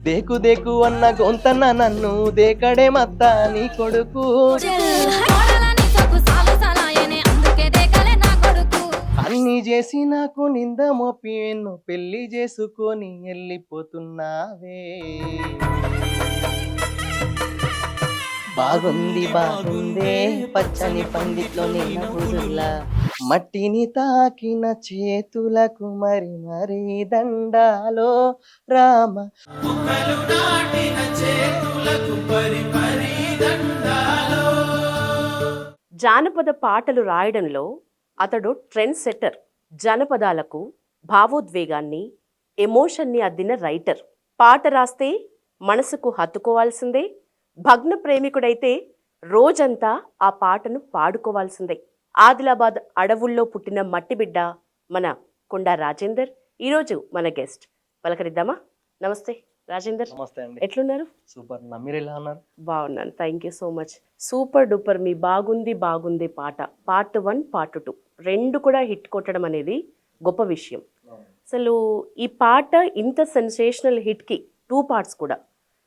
దేకు దేకు అన్న గొంతన్న నన్ను దేకడే మత్త నీ కొడుకు. అన్ని చేసి నాకు నింద మోపి ఎన్ను పెళ్లి చేసుకొని వెళ్ళిపోతున్నావే. బాగుంది బాగుందే పచ్చని పందిట్లో నేను బురుల్లా, మట్టిని తాకిన చేతులకు మరి మరి దండాలో రామ. జానపద పాటలు రాయడంలో అతడు ట్రెండ్ సెట్టర్. జానపదాలకు భావోద్వేగాన్ని, ఎమోషన్ని అద్దిన రైటర్. పాట రాస్తే మనసుకు హత్తుకోవాల్సిందే. భగ్న ప్రేమికుడైతే రోజంతా ఆ పాటను పాడుకోవాల్సిందే. ఆదిలాబాద్ అడవుల్లో పుట్టిన మట్టిబిడ్డ మన కొండా రాజేందర్ ఈరోజు మన గెస్ట్. పలకరిద్దామా? నమస్తే రాజేందర్. నమస్తే అండి. ఎట్లున్నారు? సూపర్. మీరు ఎలా ఉన్నారు? బాగున్నాను, thank you so much. Super duper. మీ బాగుంది బాగుంది పాట పార్ట్ 1 పార్ట్ 2 రెండు కూడా హిట్ కొట్టడం అనేది గొప్ప విషయం. అసలు ఈ పాట ఇంత సెన్సేషనల్ హిట్కి 2 పార్ట్స్ కూడా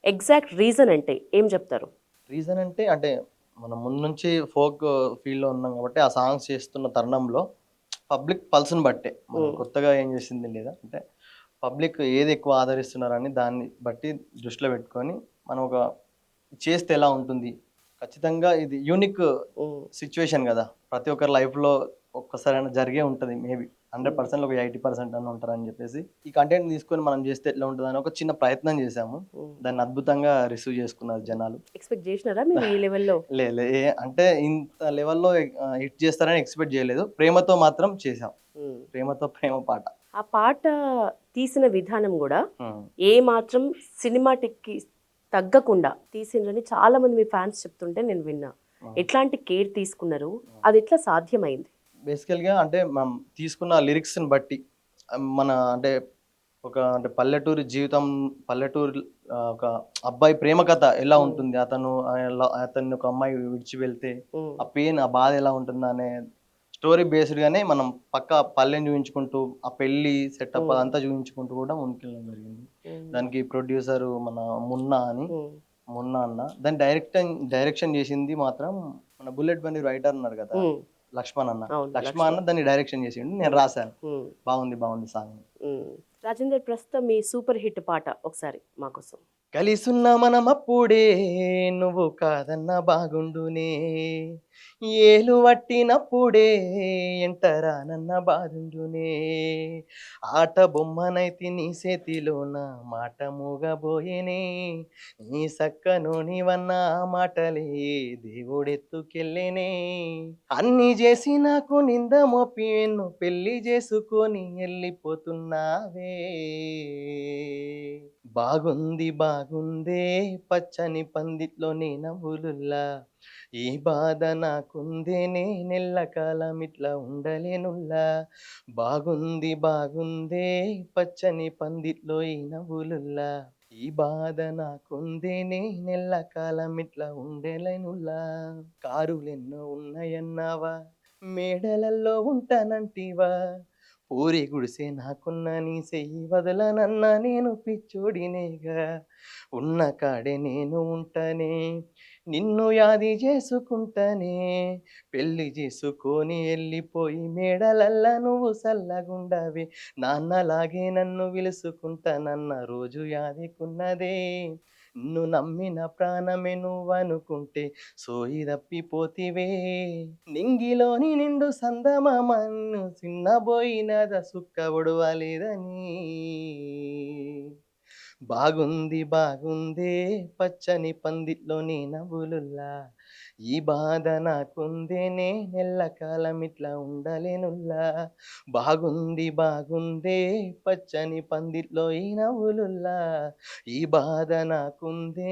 ఎగ్జాక్ట్ రీజన్ అంటే ఏం చెప్తారు? రీజన్ అంటే మనం ముందు నుంచి ఫోక్ ఫీల్డ్లో ఉన్నాం కాబట్టి ఆ సాంగ్స్ చేస్తున్న తరుణంలో పబ్లిక్ పల్స్ని బట్టే మనం కొత్తగా ఏం చేసింది లేదా అంటే పబ్లిక్ ఏది ఎక్కువ ఆదరిస్తున్నారని దాన్ని బట్టి దృష్టిలో పెట్టుకొని మనం ఒక చేస్తే ఎలా ఉంటుంది. ఖచ్చితంగా ఇది యూనిక్ సిచ్యువేషన్ కదా, ప్రతి ఒక్కరి లైఫ్లో ఒక్కసారైనా జరిగే ఉంటుంది. మేబీ 100%లో ఒక 80% అని ఉంటారని చెప్పేసి ఈ కంటెంట్ తీసుకొని మనం చేస్తే ఎట్లా ఉంటుంది అని ఒక చిన్న ప్రయత్నం చేశాము. దాన్ని అద్భుతంగా రిసీవ్ చేసుకున్నారు జనాలు. ఎక్స్పెక్ట్ చేసినారా మీరు ఈ లెవెల్లో? లేదు, అంటే ఇంత లెవెల్లో హిట్ చేస్తారని ఎక్స్పెక్ట్ చేయలేదు. ప్రేమతో మాత్రం చేసాం. ప్రేమ పాట. ఆ పాట తీసిన విధానం కూడా ఏ మాత్రం సినిమాటిక్కి తగ్గకుండా తీసిండ్రని చాలా మంది మీ ఫ్యాన్స్ చెప్తుంటే నేను విన్నా. ఎట్లాంటి కేర్ తీసుకున్నారు? అది ఎట్లా సాధ్యమైంది? బేసికల్గా అంటే మనం తీసుకున్న లిరిక్స్ని బట్టి మన అంటే పల్లెటూరు జీవితం, పల్లెటూరు ఒక అబ్బాయి ప్రేమ కథ ఎలా ఉంటుంది, అతన్ని ఒక అమ్మాయి విడిచి వెళ్తే ఆ పెయిన్, ఆ బాధ ఎలా ఉంటుంది అనే స్టోరీ బేస్డ్గానే మనం పక్క పల్లెని చూపించుకుంటూ ఆ పెళ్లి సెటప్ అదంతా చూపించుకుంటూ కూడా ముందుకెళ్ళడం జరిగింది. దానికి ప్రొడ్యూసరు మన మున్నా అన్న. దాన్ని డైరెక్షన్ చేసింది మాత్రం మన బుల్లెట్ బండి రైటర్ ఉన్నారు కదా, లక్ష్మణ్ అన్న దాన్ని డైరెక్షన్ చేసిండు. నేను రాశాను. బాగుంది సాంగ్. రాజేందర్, ప్రస్తుతం మీ సూపర్ హిట్ పాట ఒకసారి మాకోసం. కలిసున్న మనం అప్పుడే నువ్వు కాదన్న బాగుండునే, ఏలు పట్టినప్పుడే ఎంటరానన్న బాగుండునే, ఆట బొమ్మనైతి నీ చేతిలోన మాట మూగబోయేనే, నీ సక్కనోనివన్న మాటలే దేవుడెత్తుకెళ్ళేనే, అన్ని చేసి నాకు నింద మోపి ఎన్ను పెళ్లి చేసుకొని వెళ్ళిపోతున్నావే. బాగుందే పచ్చని పందిట్లో నీ నవ్వులుల్లా, ఈ బాధ నాకుందే నెల్ల కాలం ఇట్లా ఉండలేనుల్లా. బాగుందే పచ్చని పందిట్లో ఈ నవ్వులుల్లా, ఈ బాధ నాకుందే నెల్ల కాలం ఇట్లా ఉండలేనుల్లా. కారులెన్నో ఉన్నాయన్నావా, మేడలల్లో ఉంటానంటివా, పూరి గుడిసే నాకున్న నీ చెయ్యి వదలనన్నా నేను పిచ్చోడినేగా, ఉన్న కాడే నేను ఉంటానే నిన్ను యాది చేసుకుంటానే, పెళ్లి చేసుకొని వెళ్ళిపోయి మేడలల్లా నువ్వు సల్లగుండవే, నాన్నలాగే నన్ను విలుసుకుంటానన్న రోజు యాదికున్నదే, నిన్ను నమ్మిన ప్రాణమే నువ్వనుకుంటే సోయి తప్పిపోతివే, నింగిలోని నిండు సందమామన్ను చిన్నబోయినద సుక్క ఒడవలేదని. బాగుందే పచ్చని పందిట్లో నీ నవ్వులుల్లా, ఈ బాధ నాకుందే నెల్ల కాలం ఇట్లా ఉండలేనుల్లా. బాగుందే పచ్చని పందిట్లో ఈ నవ్వులుల్లా, ఈ బాధ నాకుందే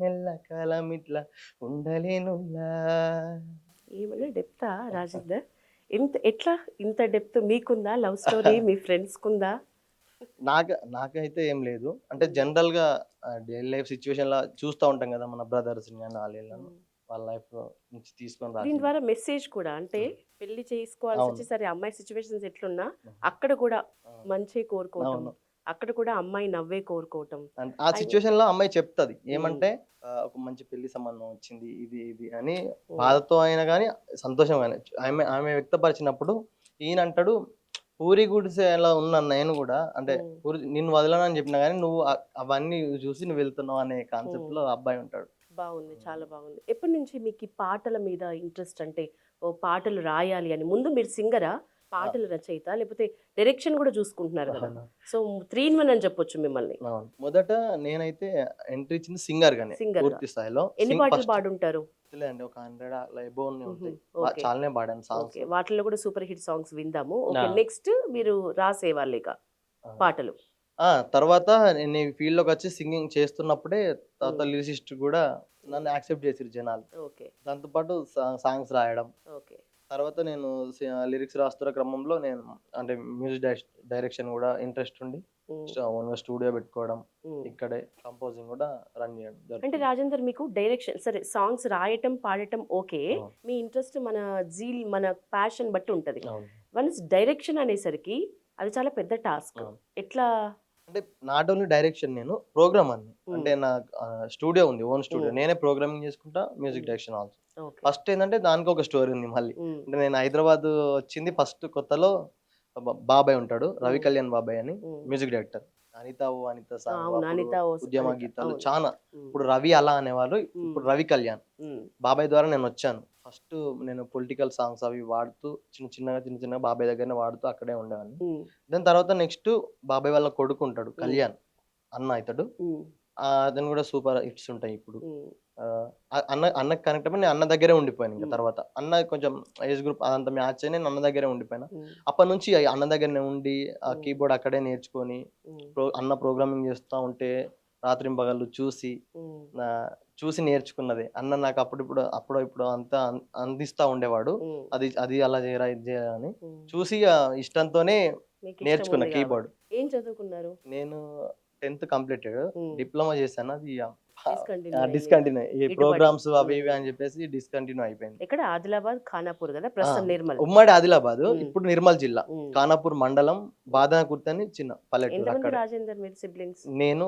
నెల్ల కాలం ఇట్లా ఉండలేనుల్లా. ఏమన్నా డెప్తా రాజేందర్? ఇంత డెప్త్ మీకుందా? లవ్ స్టోరీ మీ ఫ్రెండ్స్ కుందా? నాకైతే ఏం లేదు. అంటే జనరల్గా డైలీ లైఫ్ సిచ్యువేషన్ లా చూస్తూ ఉంటాం కదా మన బ్రదర్స్ వాళ్ళ లైఫ్ నుంచి తీసుకొని దీని ద్వారా మెసేజ్ కూడా అంటే పెళ్లి చేసుకోవాల్సి వచ్చి సరే అమ్మాయి సిచ్యువేషన్స్ ఎట్లున్నా అక్కడ కూడా మంచి కోరుకోవడం, అక్కడ కూడా అమ్మాయి నవ్వే కోరుకోవటం. ఆ సిచ్యువేషన్ లో అమ్మాయి చెప్తది ఏమంటే ఒక మంచి పెళ్లి సంబంధం వచ్చింది ఇది ఇది అని బాధతో అయినా కానీ సంతోషం కానీ ఆమె ఆమె వ్యక్తపరిచినప్పుడు ఈయన అంటాడు పూరి గుడిసెలా ఉన్న నేను కూడా అంటే పూరి నిన్ను వదలనని చెప్పినా కానీ నువ్వు అవన్నీ చూసి నువ్వు వెళ్తున్నావు అనే కాన్సెప్ట్ లో అబ్బాయి ఉంటాడు. బాగుంది, చాలా బాగుంది. ఎప్పటి నుంచి మీకు ఈ పాటల మీద ఇంట్రెస్ట్? అంటే ఓ పాటలు రాయాలి అని. ముందు మీరు సింగరా, పాటల రచయిత, లేకపోతే డైరెక్షన్ కూడా చూసుకుంటున్నారు కదా? సో 3 in 1 అని చెప్పొచ్చు మిమ్మల్ని. అవును. మొదట నేనైతే ఎంట్రీ ఇచ్చింది సింగర్ గానే సింగర్ పూర్తి స్థాయిలో. ఎన్ని పాటలు పాడుంటారు? అండి ఒక 100 అలా ఎబోవ్ ఉంటాయి. ఓకే. చాలానే పాడాను సాంగ్స్. ఓకే, వాటిల్లో కూడా సూపర్ హిట్ సాంగ్స్ విందాము. ఓకే, నెక్స్ట్ మీరు రాసేవాళ్ళు ఇక పాటలు. తర్వాత నేను ఈ ఫీల్డ్ లోకి వచ్చి సింగింగ్ చేస్తున్నప్పుడే తర్వాత లిరిసిస్ట్ కూడా నన్ను యాక్సెప్ట్ చేసిరు జనాలు. ఓకే. దాంతో పాటు సాంగ్స్ రాయడం. ఓకే. తర్వాత నేను లిరిక్స్ రాస్తున్న క్రమంలో నేను అంటే మ్యూజిక్ డైరెక్షన్ కూడా ఇంట్రెస్ట్ ఉండి ఓన్గా స్టూడియో పెట్టుకోవడం, ఇక్కడే కంపోజింగ్ కూడా రన్ చేయడం అంటే జరుగుతుంది. రాజేందర్, మీకు డైరెక్షన్ సరే, సాంగ్స్ రాయటం పాడటం ఓకే, మీ ఇంట్రెస్ట్ మన జీల్ మన ప్యాషన్ బట్టి ఉంటది. అవును. వన్స్ డైరెక్షన్ అనేసరికి అది చాలా పెద్ద టాస్క్. ఎట్లా? అంటే నాట్ ఓన్లీ డైరెక్షన్, నేను ప్రోగ్రామ్ అన్ని అంటే నా స్టూడియో ఉంది, ఓన్ స్టూడియో. నేనే ప్రోగ్రామింగ్ చేసుకుంటా, music direction also. Okay. First ఏంటంటే దానికి ఒక స్టోరీ ఉంది మళ్ళీ. అంటే నేను హైదరాబాద్ వచ్చింది ఫస్ట్ కొత్తలో. బాబాయ్ ఉంటాడు, రవి కళ్యాణ్ బాబాయ్ అని మ్యూజిక్ డైరెక్టర్. అనిత ఓ అనిత అవును, అనిత ఓ ఉద్యమ అనిత, గీతాలు అవును. చాలా. ఇప్పుడు రవి అలా అనేవాళ్ళు, ఇప్పుడు రవి కళ్యాణ్. బాబాయ్ ద్వారా నేను వచ్చాను. ఫస్ట్ నేను పొలిటికల్ సాంగ్స్ అవి వాడుతూ చిన్న చిన్న బాబాయ్ దగ్గరనే వాడుతూ అక్కడే ఉండేవాడిని. దాని తర్వాత నెక్స్ట్ బాబాయ్ వాళ్ళ కొడుకు ఉంటాడు కళ్యాణ్, అన్న అవుతాడు. అతను కూడా సూపర్ హిట్స్ ఉంటాయి ఇప్పుడు. అన్నకి కనెక్ట్ అయిపోయి నేను అన్న దగ్గరే ఉండిపోయాను. ఇంకా తర్వాత అన్న కొంచెం ఏజ్ గ్రూప్ అదంతా మ్యాచ్ అయి నేను అన్న దగ్గరే ఉండిపోయినా. అప్పటి నుంచి అన్న దగ్గరనే ఉండి ఆ కీబోర్డ్ అక్కడే నేర్చుకొని అన్న ప్రోగ్రామింగ్ చేస్తూ ఉంటే రాత్రింపగళ్ళు చూసి నేర్చుకున్నది. అన్న నాకు అప్పుడు అంతా అందిస్తా ఉండేవాడు. అది అది అలా చేయరా ఇది చేయరా అని చూసి ఇష్టంతోనే నేర్చుకున్నా కీబోర్డ్. ఏం చదువుకున్నారు? నేను 10th కంప్లీటెడ్, డిప్లొమా చేశాను. అది Discontinue డిస్కంటిన్యూ ఈ ఇటుబడి. ప్రోగ్రామ్స్ అవి ఇవి అని చెప్పేసి డిస్కంటిన్యూ అయిపోయింది. ఇక్కడ ఆదిలాబాద్, ఖానాపూర్ కదా, ప్రస్తుతం నిర్మల్. ఉమ్మడి ఆదిలాబాద్, ఇప్పుడు నిర్మల్ జిల్లా, ఖానాపూర్ మండలం, బాదనకుర్తి అని చిన్న పల్లెటూరు. ఎంతమంది అక్కడ రాజేందర్ మీరు సిబ్లింగ్స్? నేను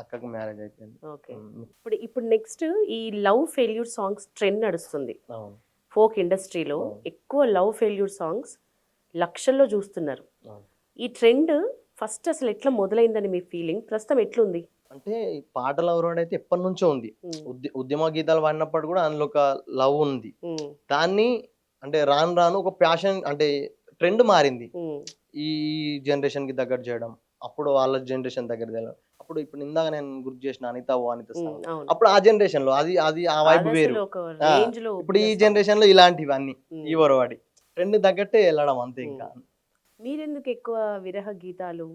అక్కకు మ్యారేజ్ అయిపోయింది. ఓకే. ఇప్పుడు నెక్స్ట్ ఈ లవ్ ఫెయిల్యూర్ సాంగ్స్ ట్రెండ్ నడుస్తుంది అవును. ఫోక్ ఇండస్ట్రీలో. ఎక్కువ లవ్ ఫెయిల్యూర్ సాంగ్స్ లక్షల్లో చూస్తున్నారు. ఈ ట్రెండ్ ఫస్ట్ అసలు ఎట్లా మొదలైందని మీ ఫీలింగ్? ప్రస్తుతం ఎట్లుంది? అంటే ఈ పాటల అవరోడ్ అయితే ఎప్పటి నుంచో ఉంది. ఉద్యమ గీతాలు పాడినప్పుడు కూడా అందులో ఒక లవ్ ఉంది. దాన్ని అంటే రాను రాను ఒక ప్యాషన్ అంటే ట్రెండ్ మారింది. ఈ జనరేషన్ కి దగ్గర చేయడం, అప్పుడు వాళ్ళ జనరేషన్ దగ్గర చేయడం. అప్పుడు ఇప్పుడు ఇందాక నేను గుర్తు చేసిన అనిత ఓ అనిత సాంగ్, అప్పుడు ఆ జనరేషన్ లో అది అది ఆ వైబ్ వేరు. ఇప్పుడు ఈ జనరేషన్ లో ఇలాంటివి అన్ని ఈ వరవాడి ట్రెండ్ తగ్గట్టే వెళ్ళడం అంతే. ఇంకా మీరెందుకు ఎక్కువ విరహ గీతాలు,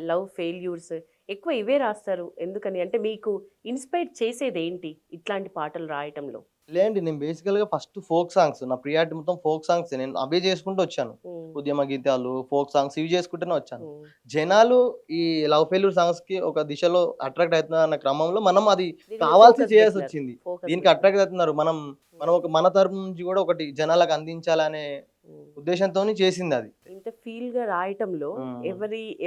లవ్ ఫెయిల్యూర్స్ ఎక్కువ ఇవే రాస్తారు ఎందుకని? అంటే మీకు ఇన్స్పైర్ చేసేది ఏంటి ఇట్లాంటి పాటలు రాయటంలో? లేండి, నేను బేసికల్ గా ఫస్ట్ ఫోక్ సాంగ్స్, నా ప్రియారిటీ మొత్తం ఫోక్ సాంగ్స్. నేను అవే చేసుకుంటూ వచ్చాను. ఉద్యమ గీతాలు, ఫోక్ సాంగ్స్ ఇవి చేసుకుంటూనే వచ్చాను. జనాలు ఈ లవ్ ఫెయిల్యూర్ సాంగ్స్ కి ఒక దిశలో అట్రాక్ట్ అవుతున్నారు అన్న క్రమంలో మనం అది కావాల్సి చేయాల్సి వచ్చింది. దీనికి అట్రాక్ట్ అవుతున్నారు, మనం మన తరపు నుంచి కూడా ఒకటి జనాలకు అందించాలనే ఉద్దేశంతో చేసింది అది. ఇంత ఫీల్ గా రాయటంలో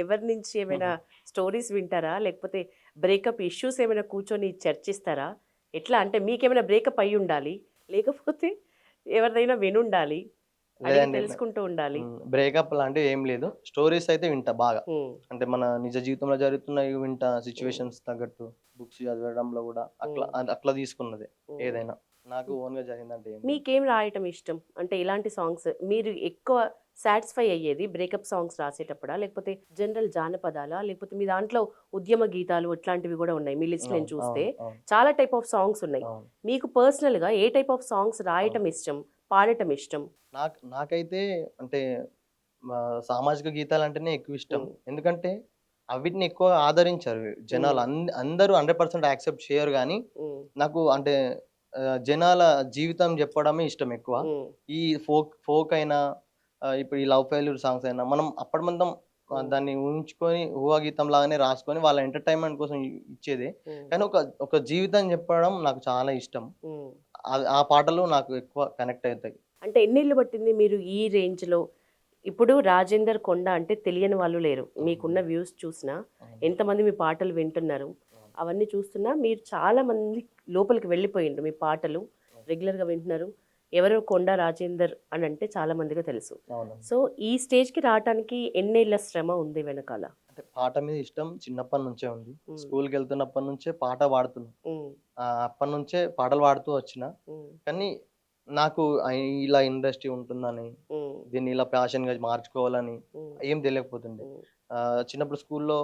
ఎవరి నుంచి ఏమైనా స్టోరీస్ వింటారా, లేకపోతే బ్రేకప్ ఇష్యూస్ ఏమైనా కూర్చొని చర్చిస్తారా? ఎట్లా అంటే మీకేమైనా బ్రేకప్ అయి ఉండాలి, లేకపోతే ఎవరిదైనా వినుండాలి, తెలుసుకుంటూ ఉండాలి. బ్రేకప్ లాంటివి ఏం లేదు, స్టోరీస్ అయితే వింటా బాగా. అంటే మన నిజ జీవితంలో జరుగుతున్నవి వింటా, సిచ్యువేషన్స్ తగ్గట్టు. బుక్స్ చదవడంలో కూడా అట్లా తీసుకున్నది. ఏదైనా నాకు ఓన్ గా జరిగిందంటే మీకేం రాయటం ఇష్టం? అంటే ఇలాంటి సాంగ్స్ మీరు ఎక్కువ సాటిస్ఫై అయ్యేది బ్రేకప్ సాంగ్స్ రాసేటప్పుడా, లేకపోతే జనరల్ జానపదాలా, లేకపోతే మీ దాంట్లో ఉద్యమ గీతాలు ఇట్లాంటివి కూడా ఉన్నాయి మీ లిస్ట్? నేను చూస్తే చాలా టైప్ ఆఫ్ సాంగ్స్ ఉన్నాయి. మీకు పర్సనల్ గా ఏ టైప్ ఆఫ్ సాంగ్స్ రాయటం ఇష్టం, పాడటం ఇష్టం? నాకైతే అంటే సామాజిక గీతాలు అంటేనే ఎక్కువ ఇష్టం. ఎందుకంటే అవిటిని ఎక్కువ ఆదరించారు జనాలు. అందరూ 100% యాక్సెప్ట్ చేయరు, కానీ నాకు అంటే జనాల జీవితం చెప్పడమే ఇష్టం ఎక్కువ. ఈ ఫోక్ అయినా ఇప్పుడు ఈ లవ్ ఫెయిల్యూర్ సాంగ్స్ అయినా మనం అప్పటి మందం దాన్ని ఊహించుకొని ఊహాగీతం లాగానే రాసుకొని వాళ్ళ ఎంటర్టైన్మెంట్ కోసం ఇచ్చేది. కానీ ఒక జీవితం చెప్పడం నాకు చాలా ఇష్టం. ఆ పాటలు నాకు ఎక్కువ కనెక్ట్ అవుతాయి. అంటే ఎన్నేళ్ళు పట్టింది మీరు ఈ రేంజ్ లో ఇప్పుడు రాజేందర్ కొండ అంటే తెలియని వాళ్ళు లేరు. మీకున్న వ్యూస్ చూసినా, ఎంతమంది మీ పాటలు వింటున్నారు, అవన్నీ చూస్తున్నా మీరు చాలా మంది లోపలికి వెళ్ళిపోయిండ్రు. మీ పాటలు రెగ్యులర్గా వింటున్నారు. ఎవరో కొండ రాజేందర్ అని అంటే చాలా మందిగా తెలుసు. అవును. సో ఈ స్టేజ్కి రావడానికి ఎన్నేళ్ల శ్రమ ఉంది వెనకాల? అంటే పాట మీద ఇష్టం చిన్నప్పటి నుంచే ఉంది. ఉమ్, స్కూల్‌కి వెళ్తున్నప్పటి నుంచే పాట పాడుతున్నా. ఉమ్, అప్పటి నుంచే పాటలు పాడుతూ వచ్చిన. ఉమ్, కానీ నాకు ఇలా ఇండస్ట్రీ ఉంటుందని, ఉమ్, దీన్ని ఇలా ప్యాషన్‌గా మార్చుకోవాలని ఉమ్, ఏం తెలియకపోతుండే. ఉమ్, చిన్నప్పుడు స్కూల్‌లో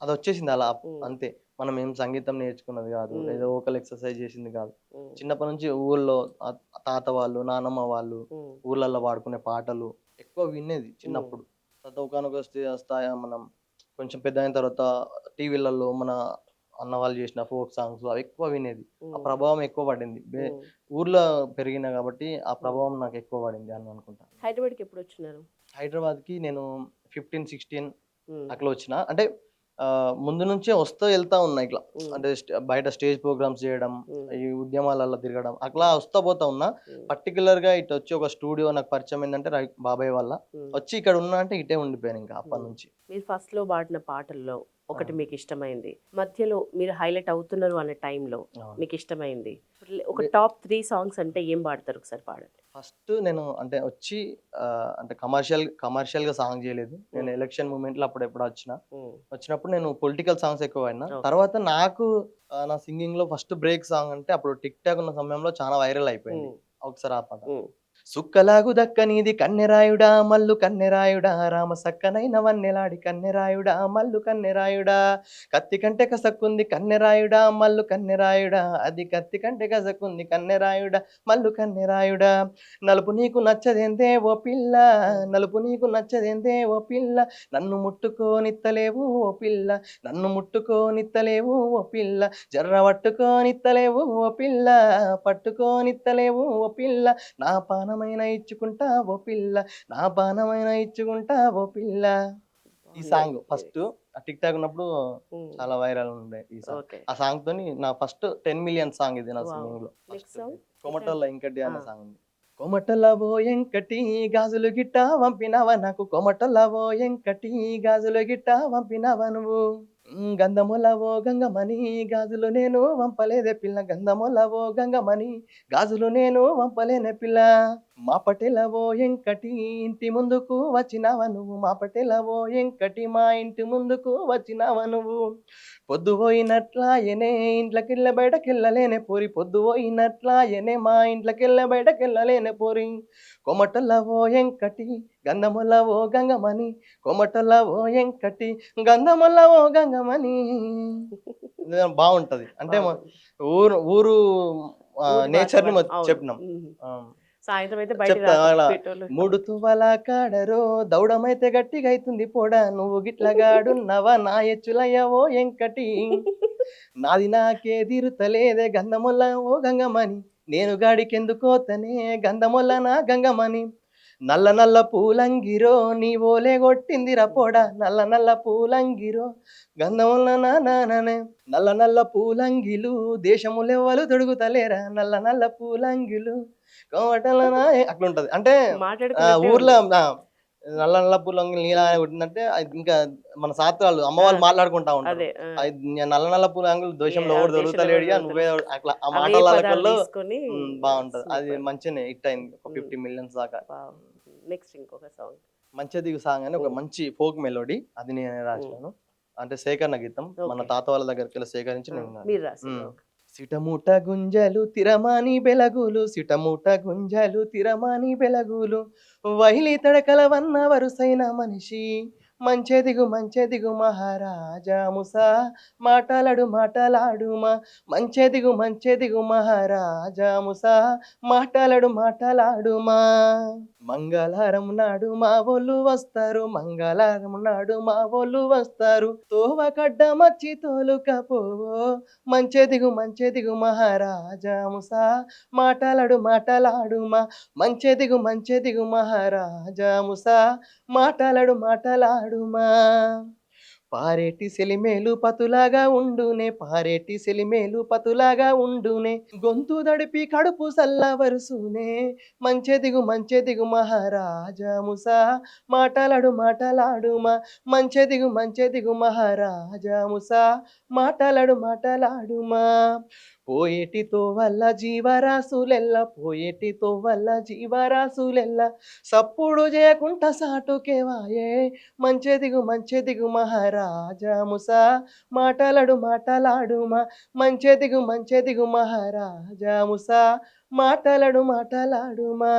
అదొచ్చేసింది అలా ఉమ్, అంతే. మనం ఏం సంగీతం నేర్చుకున్నది గాదు. ఉమ్, ఏదో వోకల్ ఎక్సర్‌సైజ్ చేసింది గాదు. ఉమ్, చిన్నప్పటి నుంచి ఊర్లో తాత వాళ్ళు, నానమ్మ వాళ్ళు ఉమ్, ఊర్లల్లో పాడుకునే పాటలు ఎక్కువ వినేది ఉమ్, చిన్నప్పుడు. తర్వాత ఒకానొక స్థాయి మనం కొంచెం పెద్దయిన తర్వాత టీవీలలో మన అన్న వాళ్ళు చేసిన ఫోక్ సాంగ్స్ అవి ఎక్కువ వినేది. ఆ ఉమ్, ప్రభావం ఎక్కువ పడింది. ఉమ్, ఊర్లో పెరిగినా కాబట్టి ఆ ఉమ్. ప్రభావం నాకు ఎక్కువ పడింది అని అనుకుంటా. హైదరాబాద్కి ఎప్పుడు వచ్చినారు? హైదరాబాద్‌కి నేను 15, 16 ఉమ్, అట్లా వచ్చిన. అంటే ముందు నుంచే వస్తూ వెళ్తా ఉన్నా ఇట్లా. ఉమ్, అంటే బయట స్టేజ్ ప్రోగ్రామ్స్ చేయడం, ఉమ్, ఈ ఉద్యమాలలో తిరగడం అట్లా వస్తా పోతా ఉన్నా. ఉమ్, పర్టిక్యులర్‌గా ఇటు వచ్చి ఒక స్టూడియో నాకు పరిచయం ఏందంటే బాబాయ్ వల్ల. ఉమ్, వచ్చి ఇక్కడ ఉన్నా అంటే ఇటే ఉండిపోయాను ఇంకా అప్పటి నుంచి. మీరు ఫస్ట్లో పాడిన పాటల్లో ఒకటి అవును. మీకు ఇష్టమైంది, మధ్యలో మీరు హైలైట్ అవుతున్నారు అనే టైంలో అవును. మీకు ఇష్టమైంది, ఒక టాప్ 3 సాంగ్స్ అంటే ఏం పాడతారు? ఒకసారి పాడండి. ఫస్ట్ నేను అంటే వచ్చి అంటే కమర్షియల్‌గా సాంగ్ చేయలేదు. నేను ఉమ్, ఎలక్షన్ మూవ్‌మెంట్‌లో అప్పుడెప్పుడో ఉమ్, వచ్చినప్పుడు నేను పొలిటికల్ సాంగ్స్ ఎక్కువ విన్నా. ఓకే. తర్వాత నాకు నా సింగింగ్‌లో ఫస్ట్ బ్రేక్ సాంగ్ అంటే అప్పుడు టిక్ టాక్ ఉన్న సమయంలో చాలా వైరల్ అయిపోయింది. ఉమ్, ఒకసారి ఆ పాట. ఉమ్, సుక్కలాగు దక్కనీది కన్నెరాయుడా మల్లు కన్నెరాయుడా రామ సక్కనైన వన్నెలాడి కన్నెరాయుడా మల్లు కన్నెరాయుడా కత్తి కంటే కసక్కుంది కన్నెరాయుడా మల్లు కన్నెరాయుడా అది కత్తి కంటే కసక్కుంది కన్నెరాయుడా మల్లు కన్నెరాయుడా నలుపు నీకు నచ్చదేందే ఓ పిల్ల నలుపు నీకు నచ్చదేందే ఓ పిల్ల నన్ను ముట్టుకోనిత్తలేవు ఓ పిల్ల నన్ను ముట్టుకోనిత్తలేవు ఓ పిల్ల జర్ర పట్టుకోనిత్తలేవు ఓ పిల్ల పట్టుకోనిత్తలేవు ఓ పిల్ల నా పానమైన ఇచ్చుకుంటా ఓ పిల్ల నా పానమైన ఇచ్చుకుంటా ఓ పిల్ల. ఈ సాంగ్ బాగుంది. ఫస్ట్ టిక్ టాక్ ఉన్నప్పుడు ఉమ్, చాలా వైరల్ ఉండే ఈ సాంగ్. ఓకే. ఆ సాంగ్ తోని నా ఫస్ట్ 10 మిలియన్ సాంగ్ ఇది నా వావ్. సింగింగ్ లో. నెక్స్ట్ ఫస్ట్ సాంగ్ కొమటోళ్ళ ఇంకటి అనే ఆ. సాంగ్ ఉంది. కొమటలవో ఎంకటి గాజులు గిట్ట వంపినవ నాకు కొమటలవో ఎంకటి గాజులు గిట్ట వంపినవ నువ్వు గంధములవో గంగమని గాజులు నేను వంపలేదే పిల్ల గంధములవో గంగమని గాజులు నేను వంపలేనే పిల్ల మా పటేలవో ఎంకటి ఇంటి ముందుకు వచ్చినావ నువ్వు మా పటేలవో ఎంకటి మా ఇంటి ముందుకు వచ్చినావ నువ్వు పొద్దుపోయినట్లాయనే ఇంట్లోకెళ్ళ బయటకెళ్ళలేనే పోరి పొద్దుపోయినట్లాయనే మా ఇంట్లోకెళ్ళ బయటకెళ్ళలేనే పోరి కొమటలవో ఎంకటి గంధములవో గంగమని కొమటలవో ఎంకటి గంధములవో గంగమని ఇది బాగుంటది. అంటే బాగుంది. ఊరు ఊరు ఊరి భాష నేచర్ ని అవును. చెప్పినాం. ఉమ్. ఆ, సాయంత్రం అయితే బయటికి చెప్తా అలా రాకపోయేటోళ్ళు. మూడు తువ్వల కాడరో దౌడమైతే గట్టిగా అయితుంది పోడా నువ్వు గిట్లగాడున్నవా నా ఎచ్చులయ్యవో ఎంకటి నాది నాకే తీరుతలేదే గంధముల్ల ఓ గంగమని నేను గాడికెందుకోతనే గంధముల్ల నా గంగమని నల్ల నల్ల పూలంగిరో నీ ఓలే కొట్టింది రపోడా నల్ల నల్ల పూలంగిరో గంధముల్ల నా నాననే నల్ల నల్ల పూలంగిలు దేశములెవ్వలు తొడుగుతలేరా నల్ల నల్ల పూలంగిలు కోమటల నాయ అట్లుంటది. అంటే మాట్లాడుకున్నట్టే ఊర్లో ఉంది. నల్ల నల్ల పూలంగిలు నీలా కొట్టిందంటే అది ఇంకా మన సాత్రాలు అమ్మ ఆ, వాళ్ళు మాట్లాడుకుంటా ఉంటారు. అదే నల్ల నల్ల పూలంగులు దేశంలో ఎవడు దేశంలో దొరుకుతలేడిగా ఎవరు నువ్వే దొరుకుతలేరు. అట్లా ఆ అవే మాటల పదాలు లెక్కల్లో తీసుకొని బాగుంటది. అది సూపర్. మంచిగానే హిట్ అయింది. ఒక 50 మిలియన్స్ దాకా. నెక్స్ట్ ఇంకొక సాంగ్. మంచిగా దిగు సాంగ్ అని ఒక మంచి ఫోక్ మెలోడీ అది నేనే రాసినాను. అంటే సేకరణ గీతం మన ఓకే. తాత వాళ్ళ దగ్గరికి వెళ్ళి సేకరించి నేను మీరు రాసింది. ఉమ్. ఓకే. సిటమూట గుంజలు తిరమాని బెలగులు సిటమూట గుంజలు తిరమాని బెలగులు వైలి తడకల వన్న వరుసైన మనిషి మంచెదిగు మహారాజా ముసా మాటలాడుమా మంచెదిగు మహారాజా ముసా మాటలాడుమా మంగళవారం నాడు మా వాళ్ళు వస్తారు మంగళవారం నాడు మా వాళ్ళు వస్తారు తోవ కడ్డ మచ్చి తోలుకపోవో మంచెదిగు మహారాజా ముసా మాటలాడుమా మంచెదిగు మహారాజా ముసా మాటలాడుమా పారేటి సెలిమేలు పతులాగా ఉండునే, పారేటి సెలిమేలు పతులాగా ఉండునే, గొంతు దడిపి కడుపు సల్లవరుసునే, మంచెదిగు మహారాజా ముసా, మాటలాడుమా, మంచెదిగు మహారాజా ముసా, మాటలాడుమా. పోయేటితో వల్ల జీవరాశులెల్ల సప్పుడు చేయకుంట సాటుకేవాయే, మంచెదిగు మహారాజా ముసా, మాటలాడుమా, మంచెదిగు మహారాజా ముసా, మాటలాడుమా.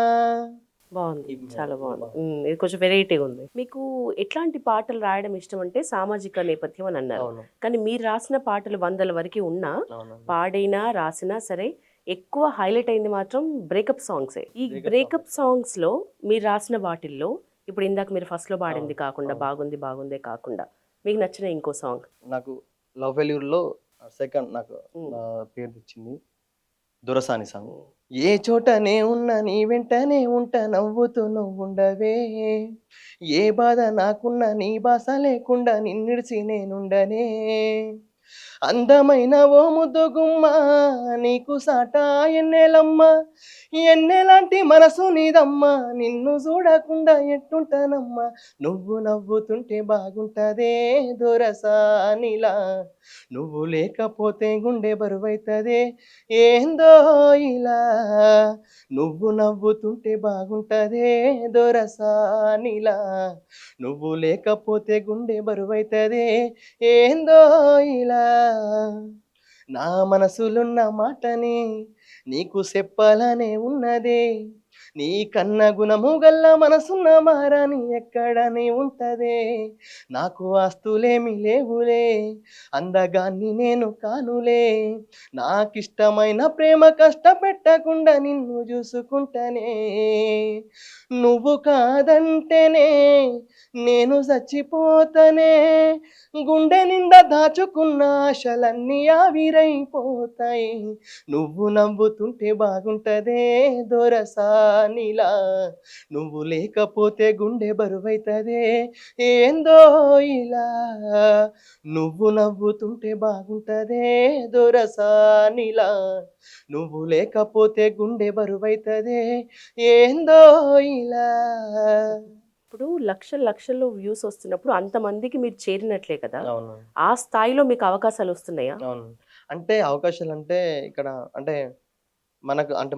బాగుంది, ఇది చాలా బాగుంది. బాగుంది. ఇది కొంచెం వెరైటీగా ఉంది. మీకు ఎట్లాంటి పాటలు రాయడం ఇష్టం అంటే సామాజిక నేపథ్యం అని అన్నారు, అవును, కానీ మీరు రాసిన పాటలు వందల వరకు ఉన్నా, అవునండి. పాడినా రాసినా సరే ఎక్కువ హైలైట్ అయింది మాత్రం బ్రేకప్ సాంగ్సే. ఈ Breakup బ్రేకప్ సాంగ్స్ లో మీరు రాసిన వాటిల్లో ఇప్పుడు ఇందాక మీరు ఫస్ట్ లో పాడింది అవును, కాకుండా అవును. బాగుందే కాకుండా మీకు నచ్చిన ఇంకో సాంగ్? నాకు లవ్ ఫెయిల్యూర్లో సెకండ్ నాకు ఉమ్. పేరు తెచ్చింది దొరసాని సాంగ్. ఏ చోటనే ఉన్నా నీ వెంటనే ఉంటా, నవ్వుతూ నువ్వుండవే, ఏ బాధ నాకున్నా నీ బాస లేకుండా నిన్నిడిసి నేనుండనే, అందమైన ఓ ముద్దు గుమ్మ, నీకు సాటా ఎన్నెలమ్మ, ఎన్నెలాంటి మనసు నీదమ్మా, నిన్ను చూడకుండా ఎట్టుంటానమ్మా, నువ్వు నవ్వుతుంటే బాగుంటదే దొరసానిలా, నువ్వు లేకపోతే గుండె బరువైతదే ఏందో ఇలా, నువ్వు నవ్వుతుంటే బాగుంటదే దొరసానిలా, నువ్వు లేకపోతే గుండె బరువైతదే ఏందో ఇలా, నా మనసులున్న మాటని నీకు చెప్పాలనే ఉన్నదే, నీ కన్న గుణము గల్ల మనసున్న మారాని ఎక్కడనే ఉంటదే, నాకు ఆస్తులేమి లేవులే, అందగాన్ని నేను కానులే, నాకిష్టమైన ప్రేమ కష్టపెట్టకుండా నిన్ను చూసుకుంటనే, నువ్వు కాదంటేనే నేను చచ్చిపోతనే, గుండె నిండా దాచుకున్న ఆశలన్నీ ఆవిరైపోతాయి, నువ్వు నవ్వుతుంటే బాగుంటదే దొరసానిలా, నువ్వు లేకపోతే గుండె బరువైతదే ఏందో ఇలా, నువ్వు నవ్వుతుంటే బాగుంటదే దొరసానిలా, నువ్వు లేకపోతే గుండె బరువైతదే ఏందో ఇలా. ఇప్పుడు లక్షల్లో వ్యూస్ వస్తున్నప్పుడు అంతమందికి మీరు చేరినట్లే కదా, అవును, ఆ స్థాయిలో మీకు అవకాశాలు వస్తున్నాయా? అవును. అంటే అవకాశాలు అంటే ఇక్కడ అంటే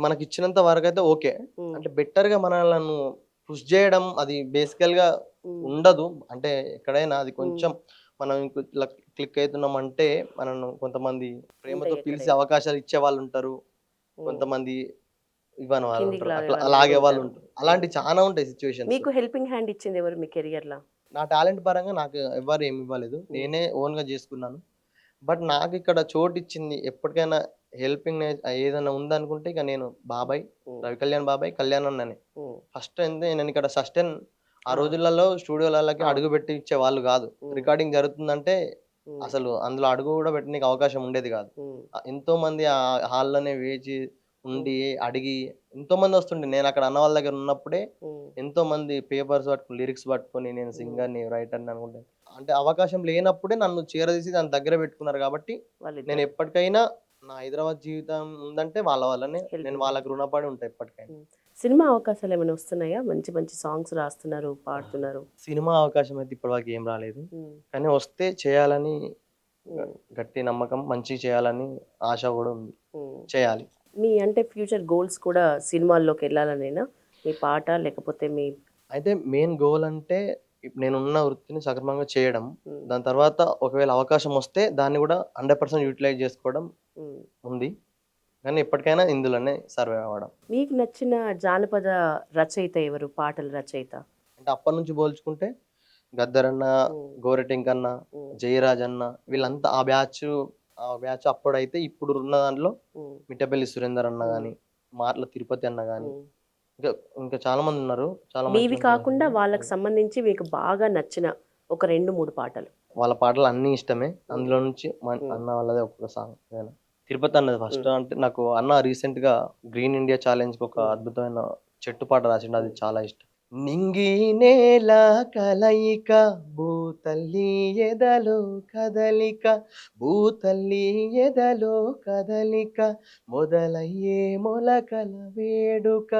మనకి ఇచ్చినంత వరకు అయితే ఓకే. ఉమ్, అంటే బెటర్‌గా మనలను పుష్ చేయడం అది బేసికల్‌గా ఉమ్, ఉండదు. అంటే ఎక్కడైనా అది ఉమ్. కొంచెం మనం ఇట్లా క్లిక్ అయితున్నామంటే మనను కొంతమంది ప్రేమతో ఉంటాయి పిలిచి ఎక్కడైనా. అవకాశాలు ఇచ్చేవాళ్ళుంటారు. ఉమ్, కొంతమంది ఇవ్వని కిందికి వాళ్ళుంటారు. లాగే అట్లా వాళ్ళు కూడా లాగే ఉంటారు. వాళ్ళుంటారు. అలాంటివి చానా ఉంటాయి సిట్యుయేషన్స్. మీకు హెల్పింగ్ హ్యాండ్ ఇచ్చింది ఎవరు మీ కెరియర్‌లో? నా టాలెంట్ పరంగా నాకు ఎవ్వరు ఏమి ఇవ్వలేదు. నేనే ఓన్‌గా చేసుకున్నాను. బట్ నాకిక్కడ చోటిచ్చింది ఎప్పటికైనా ఏదైనా ఉందనుకుంటే ఇక నేను బాబాయ్, రవికళ్యాణ్ బాబాయ్, కళ్యాణ్ అన్ననే. ఫస్ట్ ఏంది నేనిక్కడ సస్టెయిన్ ఆ రోజులలో స్టూడియోలలోకి అడుగు పెట్టి ఇచ్చేవాళ్ళు గాదు. రికార్డింగ్ జరుగుతుందంటే అసలు అందులో అడుగు గూడా పెట్టనీకి అవకాశం ఉండేది గాదు. ఎంతోమంది ఆ హాల్‌లోనే వేచి ఉండి, అడిగి ఎంతోమంది వస్తుండే. నేనక్కడ అన్న వాళ్ళ దగ్గర ఉన్నప్పుడే ఎంతోమంది పేపర్స్ పట్టుకొని, లిరిక్స్ పట్టుకొని నేను సింగర్‌ని, రైటర్‌ని అనుకుంటే అంటే అవకాశం లేనప్పుడే నన్ను చేరదీసి దాని దగ్గర పెట్టుకున్నారు గాబట్టి, నేను ఎప్పటికైనా నా హైదరాబాద్ జీవితం ఉందంటే వాళ్ళ వల్లనే. నేను వాళ్ళకి రుణపడి ఉంటా ఎప్పటికైనా. సినిమా అవకాశాలు ఏమైనా వస్తున్నాయా? మంచి మంచి సాంగ్స్ రాస్తున్నారు, పాడుతున్నారు. సినిమా అవకాశం అయితే ఇప్పటివరకు ఏం రాలేదు. ఉమ్, కానీ వస్తే చేయాలని ఉమ్, గట్టి నమ్మకం, మంచిగా చేయాలని ఆశ గూడా ఉంది. ఉమ్. చేయాలి. మీ అంటే ఫ్యూచర్ గోల్స్ కూడా సినిమాల్లోకి వెళ్ళాలనేనా? మీ పాట లేకపోతే మీ అయితే మెయిన్ గోల్ అంటే నేనున్న వృత్తిని సక్రమంగా చేయడం. ఉమ్, దాని తర్వాత ఒకవేళ అవకాశం వస్తే దాన్ని గూడా 100% యుటిలైజ్ చేసుకోవడం ఉమ్. ఉంది. కానీ ఎప్పటికైనా ఇందులోనే సర్వైవ్ అవ్వడం. మీకు నచ్చిన జానపద రచయిత ఎవరు? పాటల రచయిత? అంటే అప్పటినుంచి పోల్చుకుంటే గద్దరన్న, ఉమ్, గోరటెంకన్న, ఉమ్, జయరాజన్న వీళ్ళంతా ఆ బ్యాచ్ అప్పుడైతే ఇప్పుడున్న దాంట్లో ఉమ్, మిట్టపల్లి సురేందర్ అన్న గాని, మార్ల తిరుపతి అన్న గాని ఉమ్. ఇంకా ఇంకా చాలా మందున్నారు. చాలా మీవి మంచి మంచి కాకుండా రచయితలు. వాళ్ళకి సంబంధించి మీకు బాగా నచ్చిన ఒక 2, 3 పాటలు. వాళ్ళ పాటలు అన్నీ ఇష్టమే. అందులో నుంచి ఉమ్, అన్న వాళ్ళదే ఒక్కొక్క సాంగ్ ఏదైనా. తిరుపతి అన్నది ఫస్ట్ ఉమ్, అంటే నాకు అన్న రీసెంట్‌గా గ్రీన్ ఇండియా ఛాలెంజ్‌కి ఒక ఉమ్, అద్భుతమైన చెట్టు పాట రాసిండు. అది ఉమ్. చాలా ఇష్టం. నింగి నేల కలయిక భూతల్లి ఎదలో కదలిక భూతల్లి ఎదలో కదలిక మొదలయ్యే మొలకల వేడుక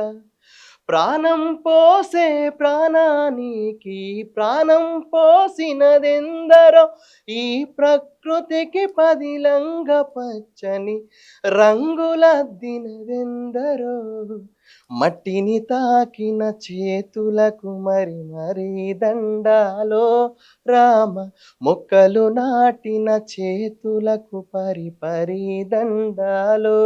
ప్రాణం పోసే ప్రాణానికి ప్రాణం పోసినదెందరో ఈ ప్రకృతికి పదిలంగ పచ్చని రంగులద్దినదెందరో మట్టిని తాకిన చేతులకు మరి మరి దండాలో రామ మొక్కలు నాటిన చేతులకు పరి పరి దండాలో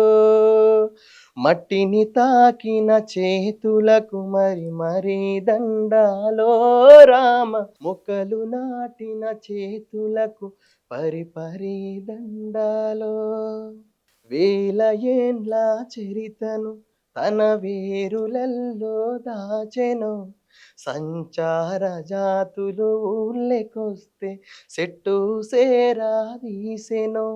మట్టిని తాకిన చేతులకు మరి మరి దండాలో రామ మొక్కలు నాటిన చేతులకు పరి పరి దండాలో వేల ఏండ్ల చరితను తన వేరులల్లో దాచెను సంచార జాతులు ఊళ్ళెకొస్తే చెట్టు సేరా తీసెను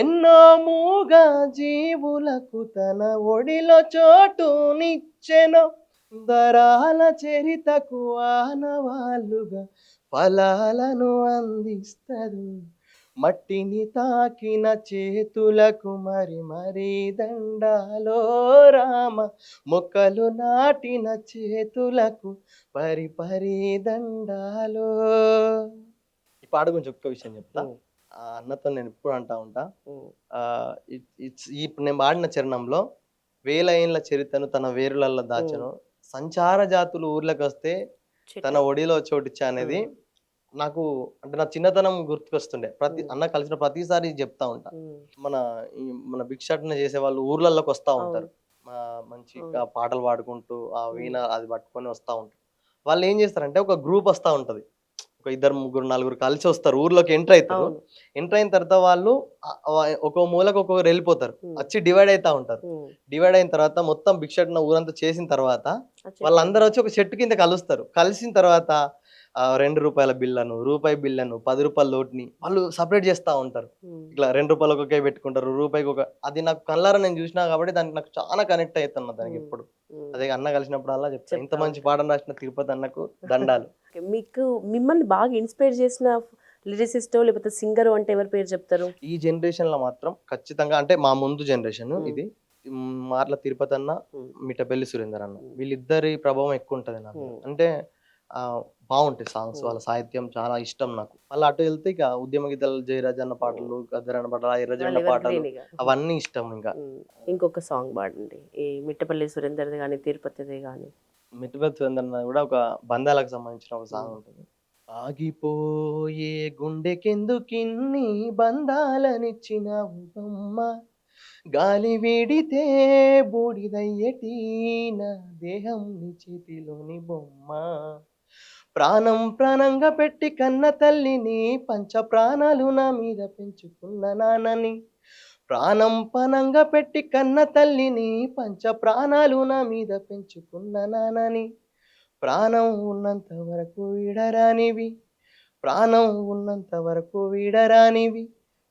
ఎన్నో మూగ జీవులకు తన ఒడిలో చోటునిచ్చెను దరాల చరితకు ఆనవాళ్ళుగా ఫలాలను అందిస్తదు మట్టిని తాకిన చేతులకు మరి మరి దండాలో రామ మొక్కలు నాటిన చేతులకు పరి పరి దండాలో. ఈ పాట గురించి ఒక్క విషయం చెప్తా. ఆ అన్నతో నేను ఎప్పుడు అంటా ఉంటా, ఇప్పుడు నేను పాడిన చరణంలో వేల ఏళ్ళ చరిత్రను తన వేరులల్లో దాచను సంచార జాతులు ఊర్లకు వస్తే తన ఒడిలో చోటిచ్చా అనేది నాకు అంటే నా చిన్నతనం గుర్తుకొస్తుండే. అన్న కలిసిన ప్రతిసారి చెప్తా ఉంటా. మన భిక్షాటన చేసే వాళ్ళు ఊర్లలోకి వస్తా ఉంటారు, మంచిగా పాటలు పాడుకుంటూ ఆ వీణ అది పట్టుకొని వస్తా ఉంటారు. వాళ్ళు ఏం చేస్తారంటే ఒక గ్రూప్ వస్తా ఉంటది, ఒక ఇద్దరు ముగ్గురు నలుగురు కలిసి వస్తారు, ఊర్లోకి ఎంటర్ అవుతారు. ఎంటర్ అయిన తర్వాత వాళ్ళు ఒక మూలకు ఒక్కొక్కరు వెళ్ళిపోతారు, వచ్చి డివైడ్ అవుతా ఉంటారు. డివైడ్ అయిన తర్వాత మొత్తం భిక్షాటన ఊరంతా చేసిన తర్వాత వాళ్ళందరూ వచ్చి ఒక చెట్టు కింద కలుస్తారు. కలిసిన తర్వాత ₹2 బిల్లను, రూపాయి బిల్లను, ₹10 నోట్ని వాళ్ళు సపరేట్ చేస్తా ఉంటారు. ఇట్లా ₹2 ఒక్కొక్క పెట్టుకుంటారు, రూపాయికి ఒక. అది నాకు కళ్ళారా నేను చూసినా కాబట్టి దానికి నాకు చాలా కనెక్ట్ అవుతున్నా దానికి ఎప్పుడు. అదే అన్న కలిసినప్పుడు అలా చెప్తాను, ఇంత మంచి పాఠం రాసిన తిరుపతి అన్నకు దండాలు. మీకు మిమ్మల్ని బాగా ఇన్స్పైర్ చేసిన లిరిసిస్టో లేకపోతే సింగర్ అంటే ఎవరి పేరు చెప్తారు? ఈ జనరేషన్ లో మాత్రం ఖచ్చితంగా, అంటే మా ముందు జనరేషన్ ఇది, మార్ల తిరుపతి అన్న, మిట్టపల్లి సురేందర్ అన్న, వీళ్ళిద్దరి ప్రభావం ఎక్కువ ఉంటది నాకు. అంటే బాగుంటాయి సాంగ్స్, వాళ్ళ సాహిత్యం చాలా ఇష్టం నాకు. మళ్ళీ అటు వెళ్తే ఇక ఉద్యమ గీతాలు, జయరాజ్ అన్న పాటలు, గద్దరన్న పాటలు, ఎర్రజెండ పాటలు అవన్నీ ఇష్టం. ఇంకా ఇంకొక సాంగ్ పాడండి, ఈ మిట్టపల్లి సురేందర్ది కానీ తిరుపతిది కానీ. మిట్టపల్లి సురేందర్ అన్న కూడా ఒక బంధాలకు సంబంధించిన ఒక సాంగ్ ఉంటుంది. ఆగిపోయే గుండెకెందుకిన్ని బంధాలనిచ్చినావు బొమ్మ, గాలి వీడితే బూడిదయ్యటి నా దేహం నీ చేతిలోని బొమ్మ, ప్రాణం ప్రాణంగా పెట్టి కన్న తల్లిని పంచ ప్రాణాలు నా మీద పెంచుకున్న నాన్నని, ప్రాణం పనంగా పెట్టి కన్న తల్లిని పంచ ప్రాణాలు నా మీద పెంచుకున్న నాన్నని, ప్రాణం ఉన్నంత వరకు వీడరానివి, ప్రాణం ఉన్నంత వరకు వీడరానివి,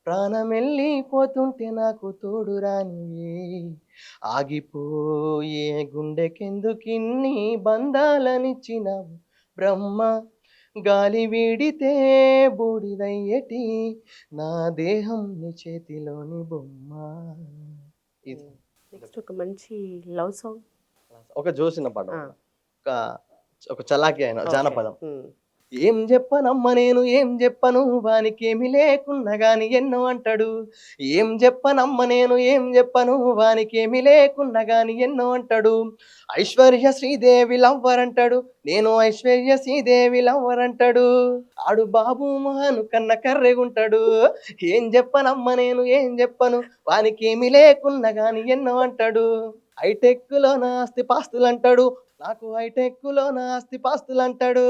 ప్రాణం వెళ్ళిపోతుంటే నాకు తోడు రానివి, ఆగిపోయే గుండెకెందుకిన్ని బంధాలనిచ్చినావు బ్రహ్మ, గాలి వీడితే బూడిదయ్యటి నా దేహం నీ చేతిలోని బొమ్మ. ఇది నెక్స్ట్ ఒక మంచి లవ్ సాంగ్, ఒక జోసిన పాట, ఒక చలాకి అయిన జానపదం. ఏం చెప్పనమ్మ నేను ఏం చెప్పను, వానికేమి లేకున్నా గాని ఎన్నో అంటాడు, ఏం చెప్పనమ్మ నేను ఏం చెప్పను, వానికేమి లేకున్నా గాని ఎన్నో అంటాడు, ఐశ్వర్య శ్రీదేవి లవ్వర్ అంటాడు, నేను ఐశ్వర్య శ్రీదేవి లవ్వర్ అంటాడు, ఆడు బాబు మోహను కన్న కర్రెగుంటాడు, ఏం చెప్పనమ్మ నేను ఏం చెప్పను, వానికేమి లేకున్నా గాని ఎన్నో అంటాడు, హైటెక్ లో నా ఆస్తి పాస్తులు అంటాడు, నాకు హైటెక్ లో నా ఆస్తి పాస్తులు అంటాడు,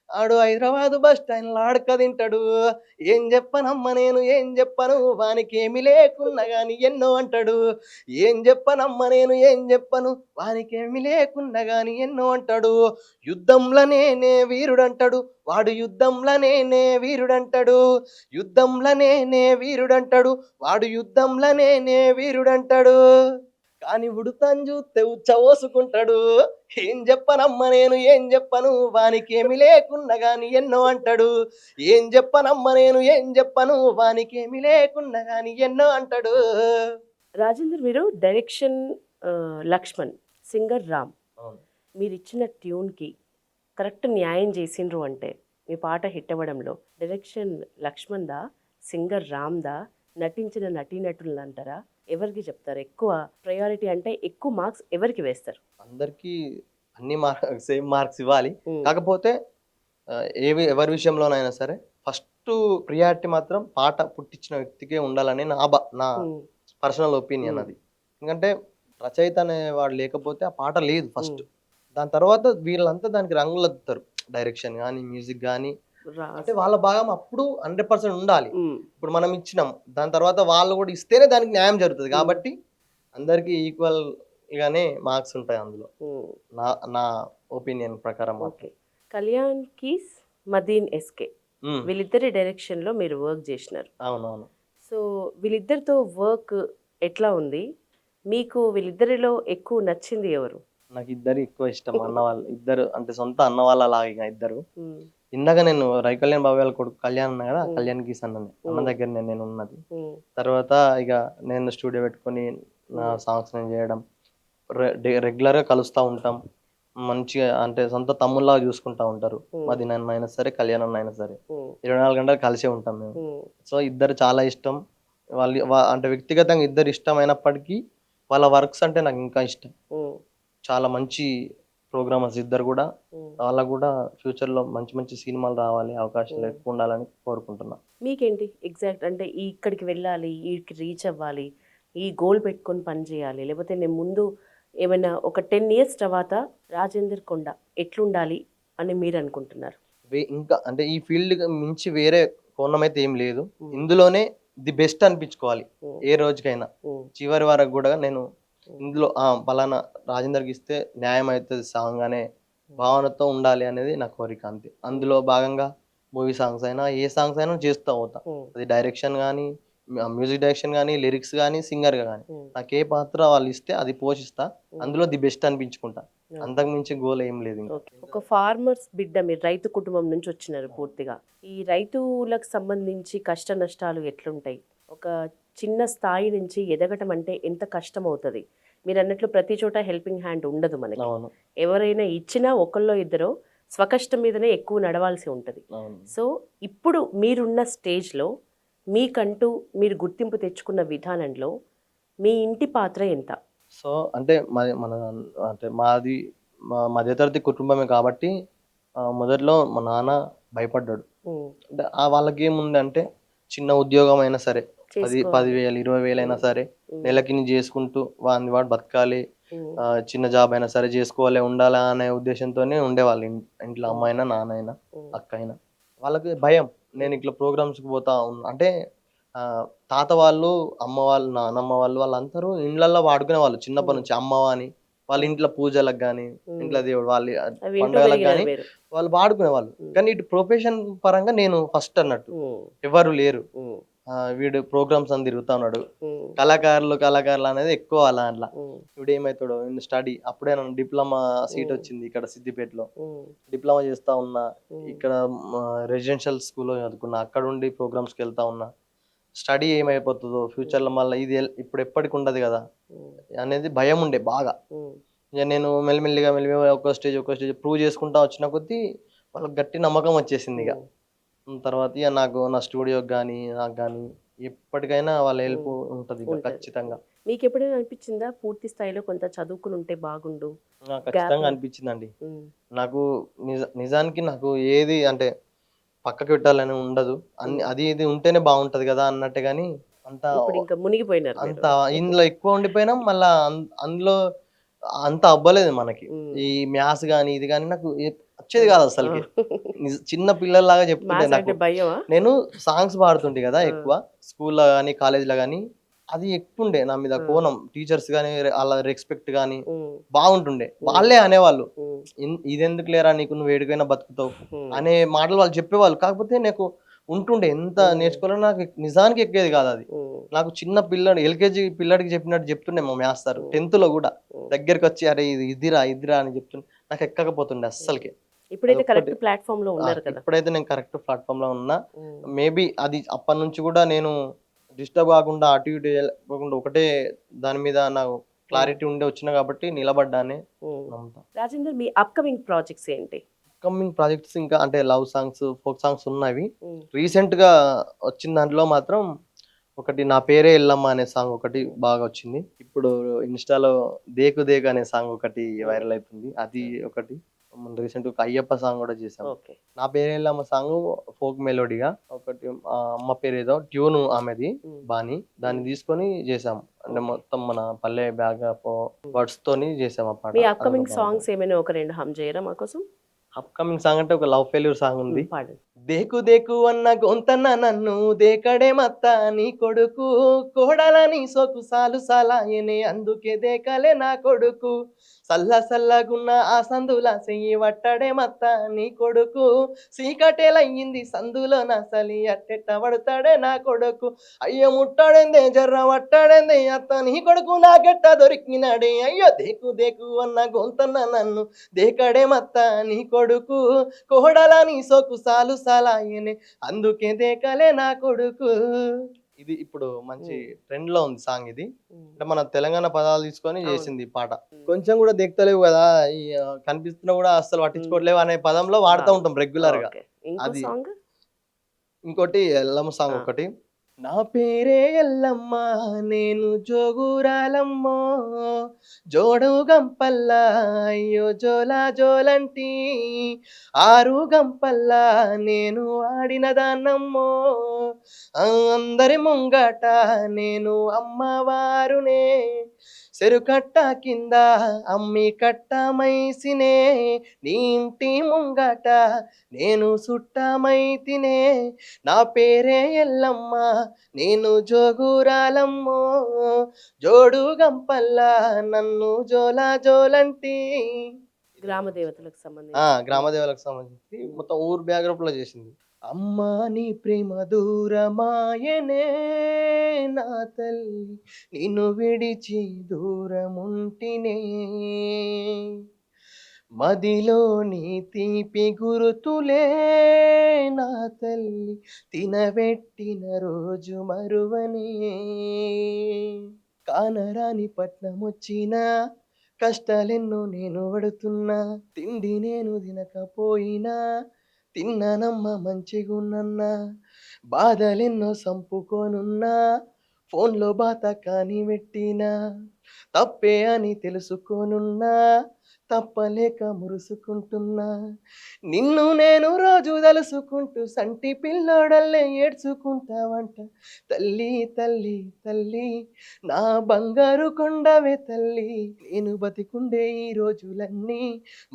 ఆడు హైదరాబాదు బస్ స్టాండ్ లో ఆడక తింటాడు, ఏం చెప్పనమ్మ నేను ఏం చెప్పను, వానికి ఏమి లేకున్నా గాని ఎన్నో అంటాడు, ఏం చెప్పనమ్మ నేను ఏం చెప్పను, వానికి ఏమి లేకున్నా గాని ఎన్నో అంటాడు, యుద్ధంలో నేనే వీరుడంటాడు, వాడు యుద్ధంలో నేనే వీరుడంటాడు, యుద్ధంలో నేనే వీరుడంటాడు, వాడు యుద్ధంలో నేనే వీరుడంటాడు, కానీ ఉడుతాను చూస్తే ఉచ్చబోసుకుంటాడు. ఏం చెప్పనమ్మ నేను ఏం చెప్పను, వానికేమి లేకున్నా గాని ఎన్నో అంటాడు. ఏం చెప్పనమ్మ నేను ఏం చెప్పను, వానికేమి లేకున్నా గాని ఎన్నో అంటాడు. రాజేందర్ మీరు డైరెక్షన్ లక్ష్మణ్, సింగర్ రామ్, అవును. మీరు ఇచ్చిన ట్యూన్కి కరెక్ట్ న్యాయం చేసిండ్రు అంటే మీ పాట హిట్ అవ్వడంలో డైరెక్షన్ లక్ష్మణ్ దా, సింగర్ రామ్ దా, నటించిన నటీనటులు అంటారా? ఎవరికి చెప్తారు ఎక్కువ ప్రయారిటీ, అంటే ఎక్కువ మార్క్స్ ఎవరికి వేస్తారు? అందరికీ అన్ని సేమ్ మార్క్స్ ఇవ్వాలి. ఉమ్, కాకపోతే ఎవరి విషయంలోనైనా సరే ఫస్ట్ ప్రియారిటీ మాత్రం పాట పుట్టించిన వ్యక్తికే ఉండాలని నా ఉమ్, పర్సనల్ ఒపీనియన్ అది. ఎందుకంటే రచయిత అనేవాడు లేకపోతే ఆ పాట లేదు ఫస్ట్. దాని తర్వాత వీళ్ళంతా దానికి రంగులద్దుతారు. డైరెక్షన్ కానీ మ్యూజిక్ కానీ, అంటే వాళ్ళ భాగం అప్పుడు 100% ఉండాలి. ఉమ్, ఇప్పుడు మనం ఇచ్చినాం, దాని తర్వాత వాళ్ళు కూడా ఇస్తేనే దానికి న్యాయం జరుగుతుంది. కాబట్టి అందరికీ ఈక్వల్ గానే మార్క్స్ ఉంటాయి అందులో, ఉమ్. నా నా ఒపీనియన్ ప్రకారం ఓకే. కళ్యాణ్ కీస్, మదీన్ ఎస్కే, వీళ్ళిద్దరి డైరెక్షన్లో మీరు వర్క్ చేసినారు. అవునవును. సో వీళ్ళిద్దరితో వర్క్ ఎట్లా ఉంది? మీకు వీళ్ళిద్దరిలో ఎక్కువ నచ్చింది ఎవరు? నాకు ఇద్దరు ఎక్కువ ఇష్టం. అన్న వాళ్ళు ఇద్దరు, అంటే సొంత అన్న వాళ్ళ లాగా ఇద్దరు. ఉమ్, ఇందాక నేను కళ్యాణ్ బాబు వాళ్ళ కొడుకు కళ్యాణ్ ఉన్నా కదా, ఉమ్. కళ్యాణ్ గీస్ అన్నది అన్న దగ్గర నేను ఉన్నది. ఉమ్, తర్వాత ఇక నేను స్టూడియో పెట్టుకొని నా సాంగ్స్ నేను చేయడం, రెగ్యులర్గా కలుస్తూ ఉంటాం. మంచిగా అంటే సొంత తమ్ముళ్ళగా చూసుకుంటా ఉంటారు. మాది నన్ను అయినా సరే, కళ్యాణ్ అన్న అయినా సరే, ఉమ్, 24 గంటలు కలిసే ఉంటాం మేము. ఉమ్, సో ఇద్దరు చాలా ఇష్టం. అంటే వ్యక్తిగతంగా ఇద్దరు ఇష్టమైనప్పటికీ వాళ్ళ వర్క్స్ అంటే నాకు ఇంకా ఇష్టం. ఉమ్, చాలా మంచి ప్రోగ్రామర్స్ ఇద్దరు కూడా. ఉమ్. వాళ్ళకు కూడా ఫ్యూచర్లో మంచి మంచి సినిమాలు రావాలి, అవకాశాలు ఎక్కువ ఉండాలని కోరుకుంటున్నా. మీకేంటి ఎగ్జాక్ట్, అంటే ఇక్కడికి వెళ్ళాలి, వీడికి రీచ్ అవ్వాలి, ఈ గోల్ పెట్టుకొని పని చేయాలి, లేకపోతే నేను ముందు ఏమైనా ఒక 10 years తర్వాత రాజేందర్ కొండ ఎట్లుండాలి అని మీరు అనుకుంటున్నారు? ఇంకా అంటే ఈ ఫీల్డ్ మించి వేరే కోణం అయితే ఏం లేదు. ఇందులోనే ది బెస్ట్ అనిపించుకోవాలి ఏ రోజుకైనా. చివరి వరకు కూడా నేను ఇందులో పలానా రాజేందర్కి ఇస్తే న్యాయం అవుతుంది సాంగ్ అనే భావనతో ఉండాలి అనేది నా కోరిక అంతే. అందులో భాగంగా మూవీ సాంగ్స్ అయినా ఏ సాంగ్స్ అయినా చేస్తూ అవుతా. అది డైరెక్షన్ కానీ, మ్యూజిక్ డైరెక్షన్ కానీ, లిరిక్స్ కానీ, సింగర్గా కానీ, నాకు ఏ పాత్ర వాళ్ళు ఇస్తే అది పోషిస్తా. అందులో ది బెస్ట్ అనిపించుకుంటా. అంతకు మించి గోల్ ఏం లేదు ఇంకా. ఒక ఫార్మర్స్ బిడ్డ, మీరు రైతు కుటుంబం నుంచి వచ్చినారు పూర్తిగా. ఈ రైతులకు సంబంధించి కష్ట నష్టాలు ఎట్లుంటాయి? ఒక చిన్న స్థాయి నుంచి ఎదగటం అంటే ఎంత కష్టం అవుతుంది? మీరు అన్నట్లు ప్రతి చోట హెల్పింగ్ హ్యాండ్ ఉండదు మనకి. అవును, ఎవరైనా ఇచ్చినా ఒకళ్ళో ఇద్దరో స్వకష్టం మీదనే ఎక్కువ నడవాల్సి ఉంటుంది. అవును. సో ఇప్పుడు మీరున్న స్టేజ్లో మీకంటూ మీరు గుర్తింపు తెచ్చుకున్న విధానంలో మీ ఇంటి పాత్ర ఎంత? సో అంటే మాది మధ్యతరగతి కుటుంబమే కాబట్టి మొదట్లో మా నాన్న భయపడ్డాడు. ఉమ్, అంటే వాళ్ళకి ఏముంది అంటే, చిన్న ఉద్యోగం అయినా సరే, 10,000 20,000 అయినా సరే, నెలకి చేసుకుంటూ వాడు బతకాలి, ఉమ్, చిన్న జాబ్ అయినా సరే చేసుకోవాలి, ఉండాలా అనే ఉద్దేశంతోనే ఉండేవాళ్ళు ఇంట్లో. అమ్మ అయినా, నాన్న అయినా, అక్క అయినా. వాళ్ళకి భయం. నేను ఇట్లా ప్రోగ్రామ్స్కి పోతా అంటే తాత వాళ్ళు, అమ్మ వాళ్ళు, నాన్నమ్మ వాళ్ళు, వాళ్ళందరూ ఇండ్లల్లో వాడుకునే వాళ్ళు చిన్నప్పటి నుంచి. అమ్మ అని వాళ్ళ ఇంట్లో పూజలకు కానీ, ఇంట్లో దేవుడు వాళ్ళ పండుగలకు కానీ వాళ్ళు వాడుకునే వాళ్ళు. కానీ ఇటు ప్రొఫెషన్ పరంగా నేను ఫస్ట్ అన్నట్టు, ఎవరు లేరు. వీడు ప్రోగ్రామ్స్ అని తిరుగుతా ఉన్నాడు. కళాకారులు అనేది ఎక్కువ అలా అట్లా. ఇప్పుడు ఏమవుతాడో స్టడీ. అప్పుడే నన్ను డిప్లొమా సీట్ వచ్చింది ఇక్కడ సిద్దిపేటలో. డిప్లొమా చేస్తా ఉన్నా. ఇక్కడ రెసిడెన్షియల్ స్కూల్లో చదువుకున్నా. అక్కడ ఉండి ప్రోగ్రామ్స్కి వెళ్తా ఉన్నా. స్టడీ ఏమైపోతుందో ఫ్యూచర్లో, మళ్ళీ ఇది ఇప్పుడు ఎప్పటికి ఉండదు కదా అనేది భయం ఉండే బాగా. ఇక నేను మెల్లిమెల్లిగా ఒక స్టేజ్ ప్రూవ్ చేసుకుంటా వచ్చిన కొద్దీ వాళ్ళకి గట్టి నమ్మకం వచ్చేసింది. ఇక తర్వాత ఇక నాకు నా స్టూడియోకి కానీ, నాకు కానీ ఎప్పటికైనా వాళ్ళ హెల్ప్ ఉంటుంది ఖచ్చితంగా. మీకు ఎప్పుడైనా అనిపించిందా పూర్తి స్థాయిలో కొంత చదువుకుని ఉంటే బాగుండు? ఖచ్చితంగా అనిపించిందండి. నాకు నిజానికి నాకు ఏది అంటే పక్కకి పెట్టాలని ఉండదు. అది ఇది ఉంటేనే బాగుంటది కదా అన్నట్టే. కానీ అంత మునిగిపోయినారు అంత ఇందులో ఎక్కువ ఉండిపోయినాం. మళ్ళా అందులో అంత అవ్వలేదు మనకి. ఈ మ్యాథ్స్ కానీ ఇది కానీ నాకు వచ్చేది కాదు అసలుకి. చిన్న పిల్లల్లాగా చెప్తుంటే నాకు. నేను సాంగ్స్ పాడుతుంటే కదా ఎక్కువ స్కూల్లో కానీ, కాలేజీలో కానీ, అది ఎక్కువ ఉండే నా మీద కోణం. టీచర్స్ కానీ అలా రెస్పెక్ట్ కానీ బాగుంటుండే. వాళ్ళే అనేవాళ్ళు, ఇదెందుకు లేరా నీకు, నువ్వు ఏడికైనా బతుకుతావు అనే మాటలు వాళ్ళు చెప్పేవాళ్ళు. కాకపోతే నాకు ఉంటుండే. ఎంత నేర్చుకోవాలో నాకు నిజానికి ఎక్కేది కాదు అది. నాకు చిన్న పిల్లాడు ఎల్కేజీ పిల్లాడికి చెప్పినట్టు చెప్తుండే మా మ్యాథ్స్ సార్ 10th లో కూడా దగ్గరికి వచ్చి అరే ఇది ఇదిరా ఇదిరా అని చెప్తుండే. నాకు ఎక్కకపోతుండే అస్సలకి. ఇప్పుడైతే అదొక్కటి. కరెక్ట్ ప్లాట్ఫామ్ లో ఉన్నారు కదా. ఇప్పుడైతే నేను కరెక్ట్ ప్లాట్ఫామ్ లో ఉన్నా. మేబీ అది అప్పటి నుంచి కూడా నేను డిస్టర్బ్ కాకుండా అటు ఇటు వెళ్ళకుండా ఒకటే దాని మీద నాకు క్లారిటీ ఉండే వచ్చిన కాబట్టి నిలబడ్డానే నమ్ముతా. రాజేందర్, మీ అప్కమింగ్ ప్రాజెక్ట్స్ ఏంటి? అప్కమింగ్ ప్రాజెక్ట్స్ ఇంకా అంటే లవ్ సాంగ్స్, ఫోక్ సాంగ్స్ ఉన్నవి. రీసెంట్ గా వచ్చిన దాంట్లో మాత్రం ఒకటి నా పేరే ఎల్లమ్మ అనే సాంగ్ ఒకటి బాగా వచ్చింది. ఇప్పుడు ఇన్స్టాలో దేకు దేకు అనే సాంగ్ ఒకటి వైరల్ అవుతుంది. అది ఒకటి. రీసెంట్ ఒక అయ్యప్ప సాంగ్ కూడా చేసాం. ఓకే. నా పేరే ఎల్లమ్మ సాంగ్ ఫోక్ మెలోడీగా ఒకటి అమ్మ పేరు ఏదో ట్యూన్ ఆమెది బాని దాన్ని తీసుకొని చేసాం. అంటే మొత్తం మన పల్లె బ్యాగ్ వర్డ్స్ తోని చేసాం ఆ పాట. మీ అప్కమింగ్ సాంగ్స్ ఏమైనా ఒక రెండు హమ్ చేయరా మా కోసం? అప్కమింగ్ సాంగ్ అంటే ఒక లవ్ ఫెయిల్యూర్ సాంగ్ ఉంది. పాడండి. దేకు దేకు అన్న గొంతన్న నన్ను దేకడే మత్త నీ కొడుకు కోడలని సోకు సాలు సాలాయనే అందుకే దేకలే నా కొడుకు సల్ల సల్లగున్న ఆ సందుల సెయ్యి వట్టడే మత్త నీ కొడుకు సీకటేలయ్యింది సందులో నా సలి అట్టెట్ట పడతాడే నా కొడుకు అయ్యో ముట్టాడేందే జర్ర వట్టాడేందే అత్త నీ కొడుకు నాకెట్ట దొరికినాడే అయ్యో దేకు దేకు అన్న గొంతన్న నన్ను దేకడే మత్త నీ కొడుకు కోడలని సోకు సాలు సాలాయనే అందుకే దేకలే నా కొడుకు. ఇది ఇప్పుడు మంచి ట్రెండ్ లో ఉంది సాంగ్. ఇది అంటే మన తెలంగాణ పదాలు తీసుకొని చేసింది ఈ పాట. కొంచెం కూడా దిగుతలేవు కదా, ఈ కనిపిస్తున్నా కూడా అస్సలు పట్టించుకోవట్లేవు అనే పదంలో వాడుతూ ఉంటాం రెగ్యులర్ గా. అది ఇంకోటి ఎల్లమ్మ సాంగ్ ఒకటి. నా పేరే ఎల్లమ్మ నేను జోగురాలమ్మో జోడు గంపల్లా అయ్యో జోలా జోలంటి ఆరు గంపల్లా నేను ఆడిన దాన్నమ్మో అందరి ముంగట నేను అమ్మవారునే చెరుకట్ట కింద అమ్మి కట్ట మైసినే నీ ఇంటి ముంగట నేను సుట్టమైతినే నా పేరే ఎల్లమ్మ నేను జోగురాలమ్మో జోడు గంపల్లా నన్ను జోలా జోలంటి. గ్రామ దేవతలకు సంబంధించి గ్రామ దేవతలకు సంబంధించి మొత్తం ఊరు బ్యాక్గ్రౌండ్ లో చేసింది. అమ్మా నీ ప్రేమ దూరమాయనే నా తల్లి నిన్ను విడిచి దూరముంటినే మదిలో నీ తీపి గురుతులే నా తల్లి తినబెట్టిన రోజు మరువనే కానరాని పట్నం వచ్చినా కష్టాలెన్నో నేను పడుతున్నా తిండి నేను తినకపోయినా తిన్నానమ్మ మంచిగున్నన్నా బాధలెన్నో సంపుకోనున్నా ఫోన్లో బాత కాని పెట్టినా తప్పే అని తెలుసుకోనున్నా తప్పలేక మురుసుకుంటున్నా నిన్ను నేను రోజు తలుసుకుంటూ సంటి పిల్లోడల్లే ఏడ్చుకుంటావంట తల్లి తల్లి తల్లి నా బంగారు కొండవే తల్లి నేను బతికుండే ఈ రోజులన్నీ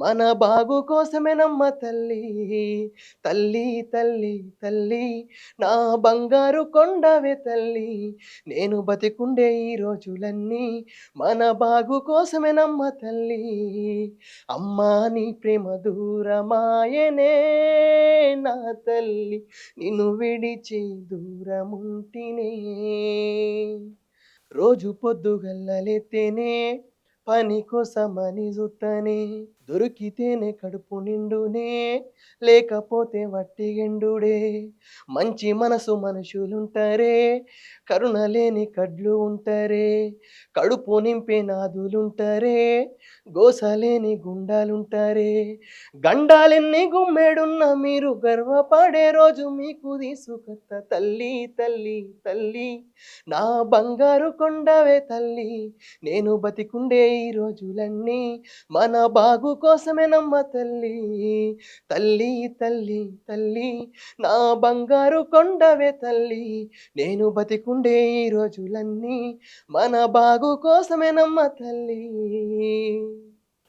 మన బాగు కోసమేనమ్మ తల్లి తల్లి తల్లి తల్లి నా బంగారు కొండవే తల్లి నేను బతికుండే ఈ రోజులన్నీ మన బాగు కోసమేనమ్మ తల్లి అమ్మా నీ ప్రేమ దూరమాయనే నా తల్లి నిన్ను విడిచి దూరముంటినే రోజు పొద్దుగల్లలెత్తేనే పని కోసమని జుత్తనే దొరికితేనే కడుపు నిండునే లేకపోతే వట్టిగెండుడే మంచి మనసు మనుషులుంటారే కరుణ లేని కడ్లు ఉంటారే కడుపు నింపే నాదులుంటారే గోసలేని గుండాలుంటారే గండాలెన్ని గుమ్మేడున్న మీరు గర్వపడే రోజు మీకు తీసుకొత్త తల్లి తల్లి తల్లి నా బంగారు కొండవే తల్లి నేను బతికుండే ఈ రోజులన్నీ మన బాగు కోసమేనమ్మ తల్లి తల్లి తల్లి తల్లి నా బంగారు కొండవే తల్లి నేను బతికుండే ఈ రోజులన్నీ మన బాగు కోసమేనమ్మ తల్లి.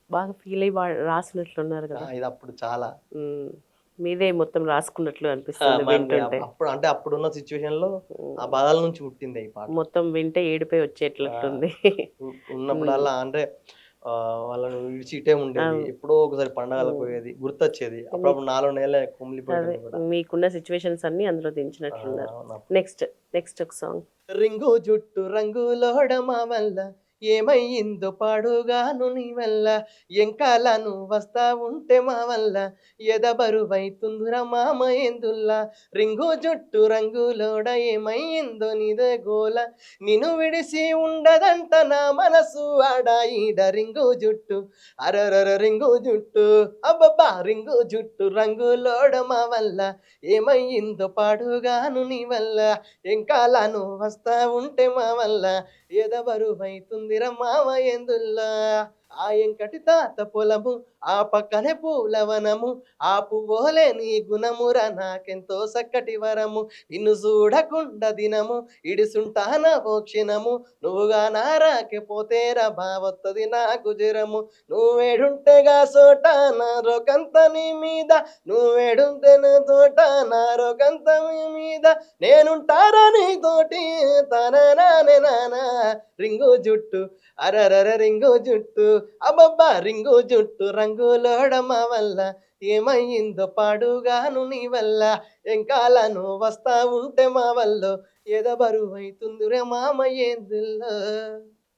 బాగా ఫీల్ అయ్యి రాసినట్లున్నారు కదా. ఇది అప్పుడు చాలా మీదే మొత్తం రాసుకున్నట్లు అనిపిస్తుంది వింటుంటే. అప్పుడు అంటే అప్పుడున్న సిచ్యువేషన్ లో ఆ బాధల నుంచి పుట్టింది ఈ పాట. మొత్తం వింటే ఏడిపోయి వచ్చేట్లుంది ఉన్నప్పుడల్లా అంటే వాళ్ళను విడిచి ఇటే ఉండేది. అవును. ఎప్పుడో ఒకసారి పండగలకు హ్మ్. పోయేది. గుర్తొచ్చేది. మీకు అప్పుడప్పుడు నాలో నేలే అదే కుమిలిపోయేటోడిని కూడా. మీకున్న సిట్యుయేషన్స్ అన్నీ అందులో ఆ! దించినట్లున్నారు. అవును. నెక్స్ట్, నెక్స్ట్ ఒక సాంగ్. రింగు జుట్టు రంగులోడమా వల్ల ఏమయ్యిందో పాడుగాను నీ వల్ల ఎంకాలను వస్తా ఉంటే మా వల్ల ఎదబరువైతుందిరా మామ ఏందుల్లా రింగు జుట్టు రంగులోడ ఏమయ్యిందో నీదే గోల నిన్ను విడిసి ఉండదంట నా మనసు ఆడ ఈడ రింగు జుట్టు అరరర రింగు జుట్టు అబ్బబ్బా రింగు జుట్టు రంగులోడ మా వల్ల ఏమయ్యిందో పాడుగాను నీ వల్ల ఎంకాలను వస్తా ఉంటే మా వల్ల ఎదబరువైతుందిరా మామ ఎందుల్లా ఆ ఎంకటి తాత పొలము ఆ పక్కనే పూలవనము ఆ పువ్వులే నీ గుణమురా నాకెంతో చక్కటి వరము నిన్ను చూడకుండా దినము ఇడిసుంటాన ఓ క్షణము నువ్వుగా నారాకపోతేరా బావత్తది నాకు జ్వరము నువ్వేడుంటేగా సోట నా రోకంత నీ మీద నువ్వేడుంటే నా తోట నా రోకంత నీ మీద నేనుంటారా నీతోటి తననానే నానా రింగు జుట్టు అరరర రింగు జుట్టు అబ్బబ్బా రింగు జుట్టు రంగులోడమ వల్ల ఏమయ్యిందో పాడుగాను నీ వల్ల ఎంకాలను వస్తా ఉంటే మా వల్ల ఎదబరువైతుందిరే మామ ఏందిల్లో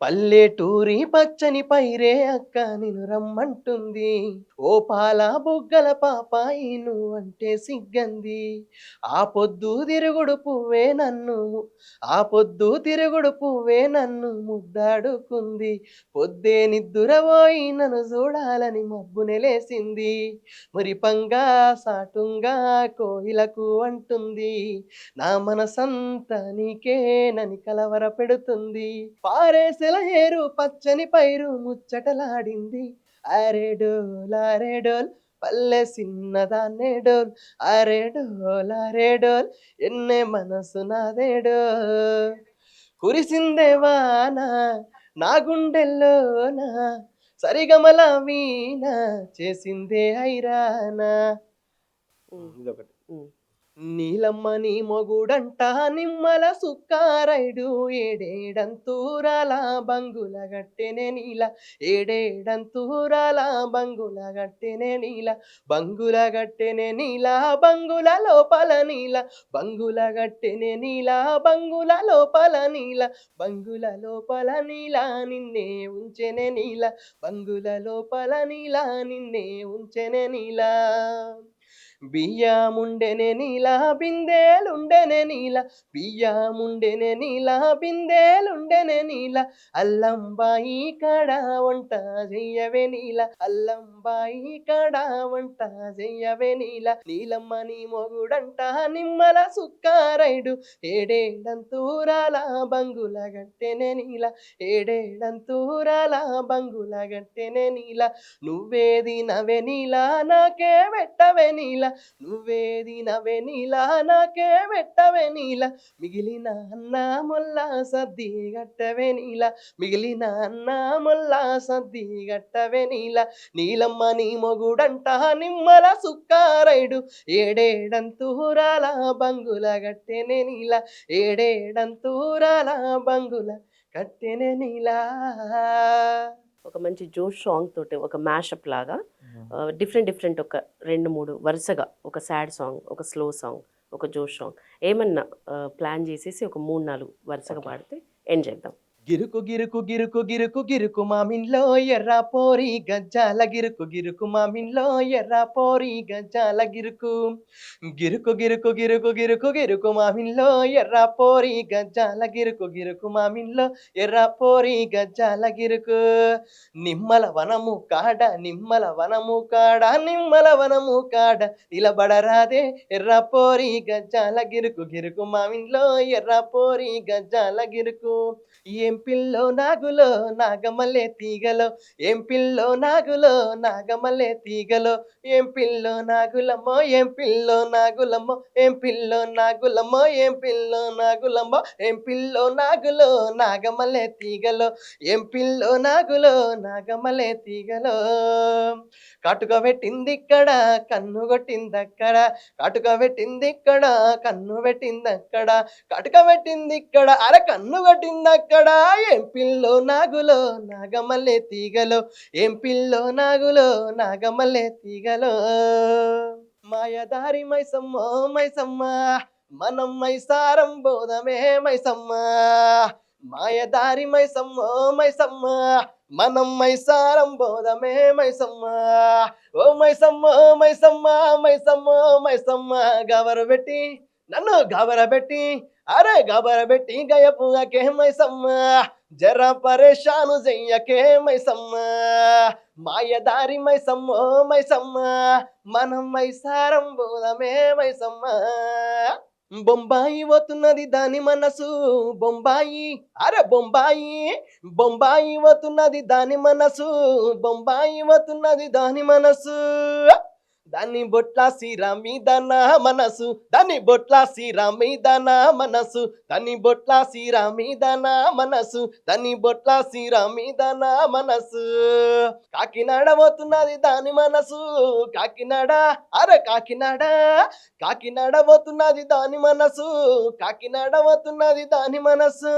పల్లెటూరి పచ్చని పైరే అక్క నిన్ను రమ్మంటుంది ఓ పాల బుగ్గల పాపాయి నువ్వంటే సిగ్గంది ఆ పొద్దు తిరుగుడు పువ్వే నన్ను ఆ పొద్దు తిరుగుడు పువ్వే నన్ను ముద్దాడుకుంది పొద్దే నిద్దురపోయి నన్ను చూడాలని మబ్బు నెలేసింది మురిపంగా సాటుంగా కోయిలకు అంటుంది నా మనసంతా నీకేనని కలవర పెడుతుంది పారేసెల ఏరు పచ్చని పైరు ముచ్చటలాడింది అరెడోల్ అరెడోల్ పల్లె సిన్నదాన్నే డోల్ అరెడోల్ ఎన్నే మనసు నాదేడో కురిసిందే వాన నా గుండెల్లోన సరిగమల వీణ చేసిందే ఐరానా ఇదొకటి హ్మ్. నీలమ్మ నీ మొగుడంట నిమ్మల సుక్కారైడు ఏడేడంతూరాల బంగుల గట్టెనే నీల ఏడేడంతూరాల బంగుల గట్టెనే నీల బంగుల గట్టెనే నీల బంగుల లోపల నీల బంగుల గట్టెనే నీల బంగుల లోపల నీల బంగుల లోపల నీల నిన్నే ఉంచెనే నీల బంగుల లోపల నీల నిన్నే ఉంచెనే నీల బియ్యముండెనే నీలా బిందెలుండెనే నీలా బియ్యముండెనే నీలా బిందెలుండెనే నీలా అల్లంబాయి కాడ వంట చెయ్యవే నీలా అల్లంబాయి కాడ వంట చెయ్యవే నీలా నీలమ్మ నీ మొగుడంట నిమ్మల సుక్కారైడు ఏడేడంతూరాల బంగుల గట్టెనే నీలా ఏడేడంతూరాల బంగుల గట్టెనే నీలా నువ్వేది నవే నీలా నాకే పెట్టవే నీలా నువ్వేది నవే నీలా నాకే పెట్టవే నీలా మిగిలిన అన్న మొల్ల సద్ది గట్టవే నీలా మిగిలిన అన్న మొల్ల సద్ది గట్టవే నీలా నీలమ్మ నీ మొగుడంట నిమ్మల సుక్కారైడు ఏడేడంతూరాల బంగుల గట్టెనే నీలా ఏడేడంతూరాల బంగుల కట్టెనే నీలా ఒక మంచి జోష్ సాంగ్ తోటి ఒక మ్యాషప్ లాగా డిఫరెంట్ డిఫరెంట్ ఒక 2, 3 వరుసగా ఒక సాడ్ సాంగ్, ఒక స్లో సాంగ్, ఒక జోష్ సాంగ్ ఏమన్నా ప్లాన్ చేసేసి ఒక 3, 4 వరుసగా పాడితే ఎండ్ చేద్దాం. గిరుకు గిరుకు గిరుకు గిరుకు గిరుకు మామిన్లో ఎర్ర పోరి గజ్జాల గిరుకు గిరుకు మామిన్లో ఎర్ర పోరి గజ్జాల గిరుకు గిరుకు గిరుకు గిరుకు గిరుకు గిరుకు మామిన్లో ఎర్ర పోరి గజ్జాల గిరుకు గిరుకు మామిన్లో ఎర్ర పోరి గజ్జాల గిరుకు నిమ్మల వనము కాడ నిమ్మల వనము కాడ నిమ్మల వనము కాడ నిలబడరాదే ఎర్ర పోరి గజ్జాల గిరుకు గిరుకు మామిన్లో ఎర్ర పోరి గజ్జాల గిరుకు ఏం పిల్లో నాగులో నాగమల్లె తీగలో ఏం పిల్లో నాగులో నాగమల్లె తీగలో ఏం పిల్లో నాగులమ్మో ఏం పిల్లో నాగులమ్మో ఏం పిల్లో నాగులమ్మో ఏం పిల్లో నాగులమ్మో ఏం పిల్లో నాగులో నాగమల్లె తీగలో ఏం పిల్లో నాగులో నాగమల్లె తీగలో కాటుక పెట్టింది ఇక్కడ కన్ను కొట్టింది అక్కడ కాటుక పెట్టింది ఇక్కడ కన్ను పెట్టింది అక్కడ కాటుక పెట్టింది ఇక్కడ అర కన్ను కొట్టింది అక్కడ ఏం పిల్లో నాగులో నాగమల్లె తీగలో ఏం పిల్లో నాగులో నాగమల్లె తీగలో మాయదారి మైసమ్మో మైసమ్మ మనం మైసారం బోధమే మైసమ్మ మాయదారి మైసమ్మో మైసమ్మ మనం మైసారం బోధమే మైసమ్మ ఓ మైసమ్మ మైసమ్మ మైసమ్మ మైసమ్మ గవరబెట్టి నన్ను గవరబెట్టి అరే గబరబెట్టి గయపుగకే మైసమ్మ జర పరేషాను చెయ్యకే మైసమ్మ మాయదారి మైసమ్మో మైసమ్మ మనం మైసారం బోధమే మైసమ్మ బొంబాయి పోతున్నది దాని మనసు బొంబాయి అరే బొంబాయి బొంబాయి పోతున్నది దాని మనసు బొంబాయి పోతున్నది దాని మనసు దాన్ని బొట్ల సీరా మీద నా మనసు దాన్ని బొట్ల సీరా మీద నా మనసు దాన్ని బొట్ల సీరా మీద నా మనసు దాన్ని బొట్ల సీరా మీద నా మనసు కాకినాడ పోతున్నది దాని మనసు కాకినాడ అరే కాకినాడ కాకినాడ పోతున్నది దాని మనసు కాకినాడ పోతున్నది దాని మనసు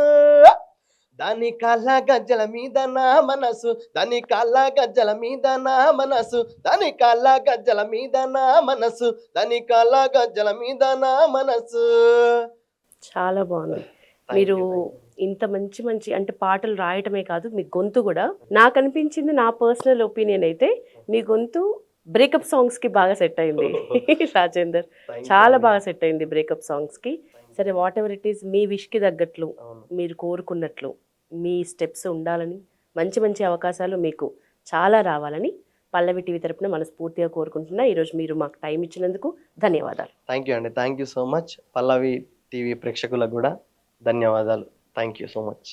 దాని కాళ్ళ గజ్జల మీద నా మనసు దాని కాళ్ళ గజ్జల మీద నా మనసు దాని కాళ్ళ గజ్జల మీద నా మనసు దాని కాళ్ళ గజ్జల మీద నా మనసు చాలా బాగుంది. మీరు ఇంత మంచి మంచి అంటే పాటలు రాయటమే కాదు, మీ గొంతు కూడా నాకు అనిపించింది, నా పర్సనల్ ఒపీనియన్ అయితే మీ గొంతు బ్రేకప్ సాంగ్స్కి బాగా సెట్ అయింది రాజేందర్. చాలా బాగా సెట్ అయింది బ్రేకప్ సాంగ్స్కి. సరే, వాట్ ఎవర్ ఇట్ ఈస్, మీ విష్కి తగ్గట్లు మీరు కోరుకున్నట్లు మీ స్టెప్స్ ఉండాలని, మంచి మంచి అవకాశాలు మీకు చాలా రావాలని పల్లవి టీవీ తరపున మనస్ఫూర్తిగా కోరుకుంటున్నా. ఈరోజు మీరు మాకు టైం ఇచ్చినందుకు ధన్యవాదాలు. థ్యాంక్ యూ అండి, thank you so much. Pallavi TV ప్రేక్షకులకు కూడా ధన్యవాదాలు. Thank you so much.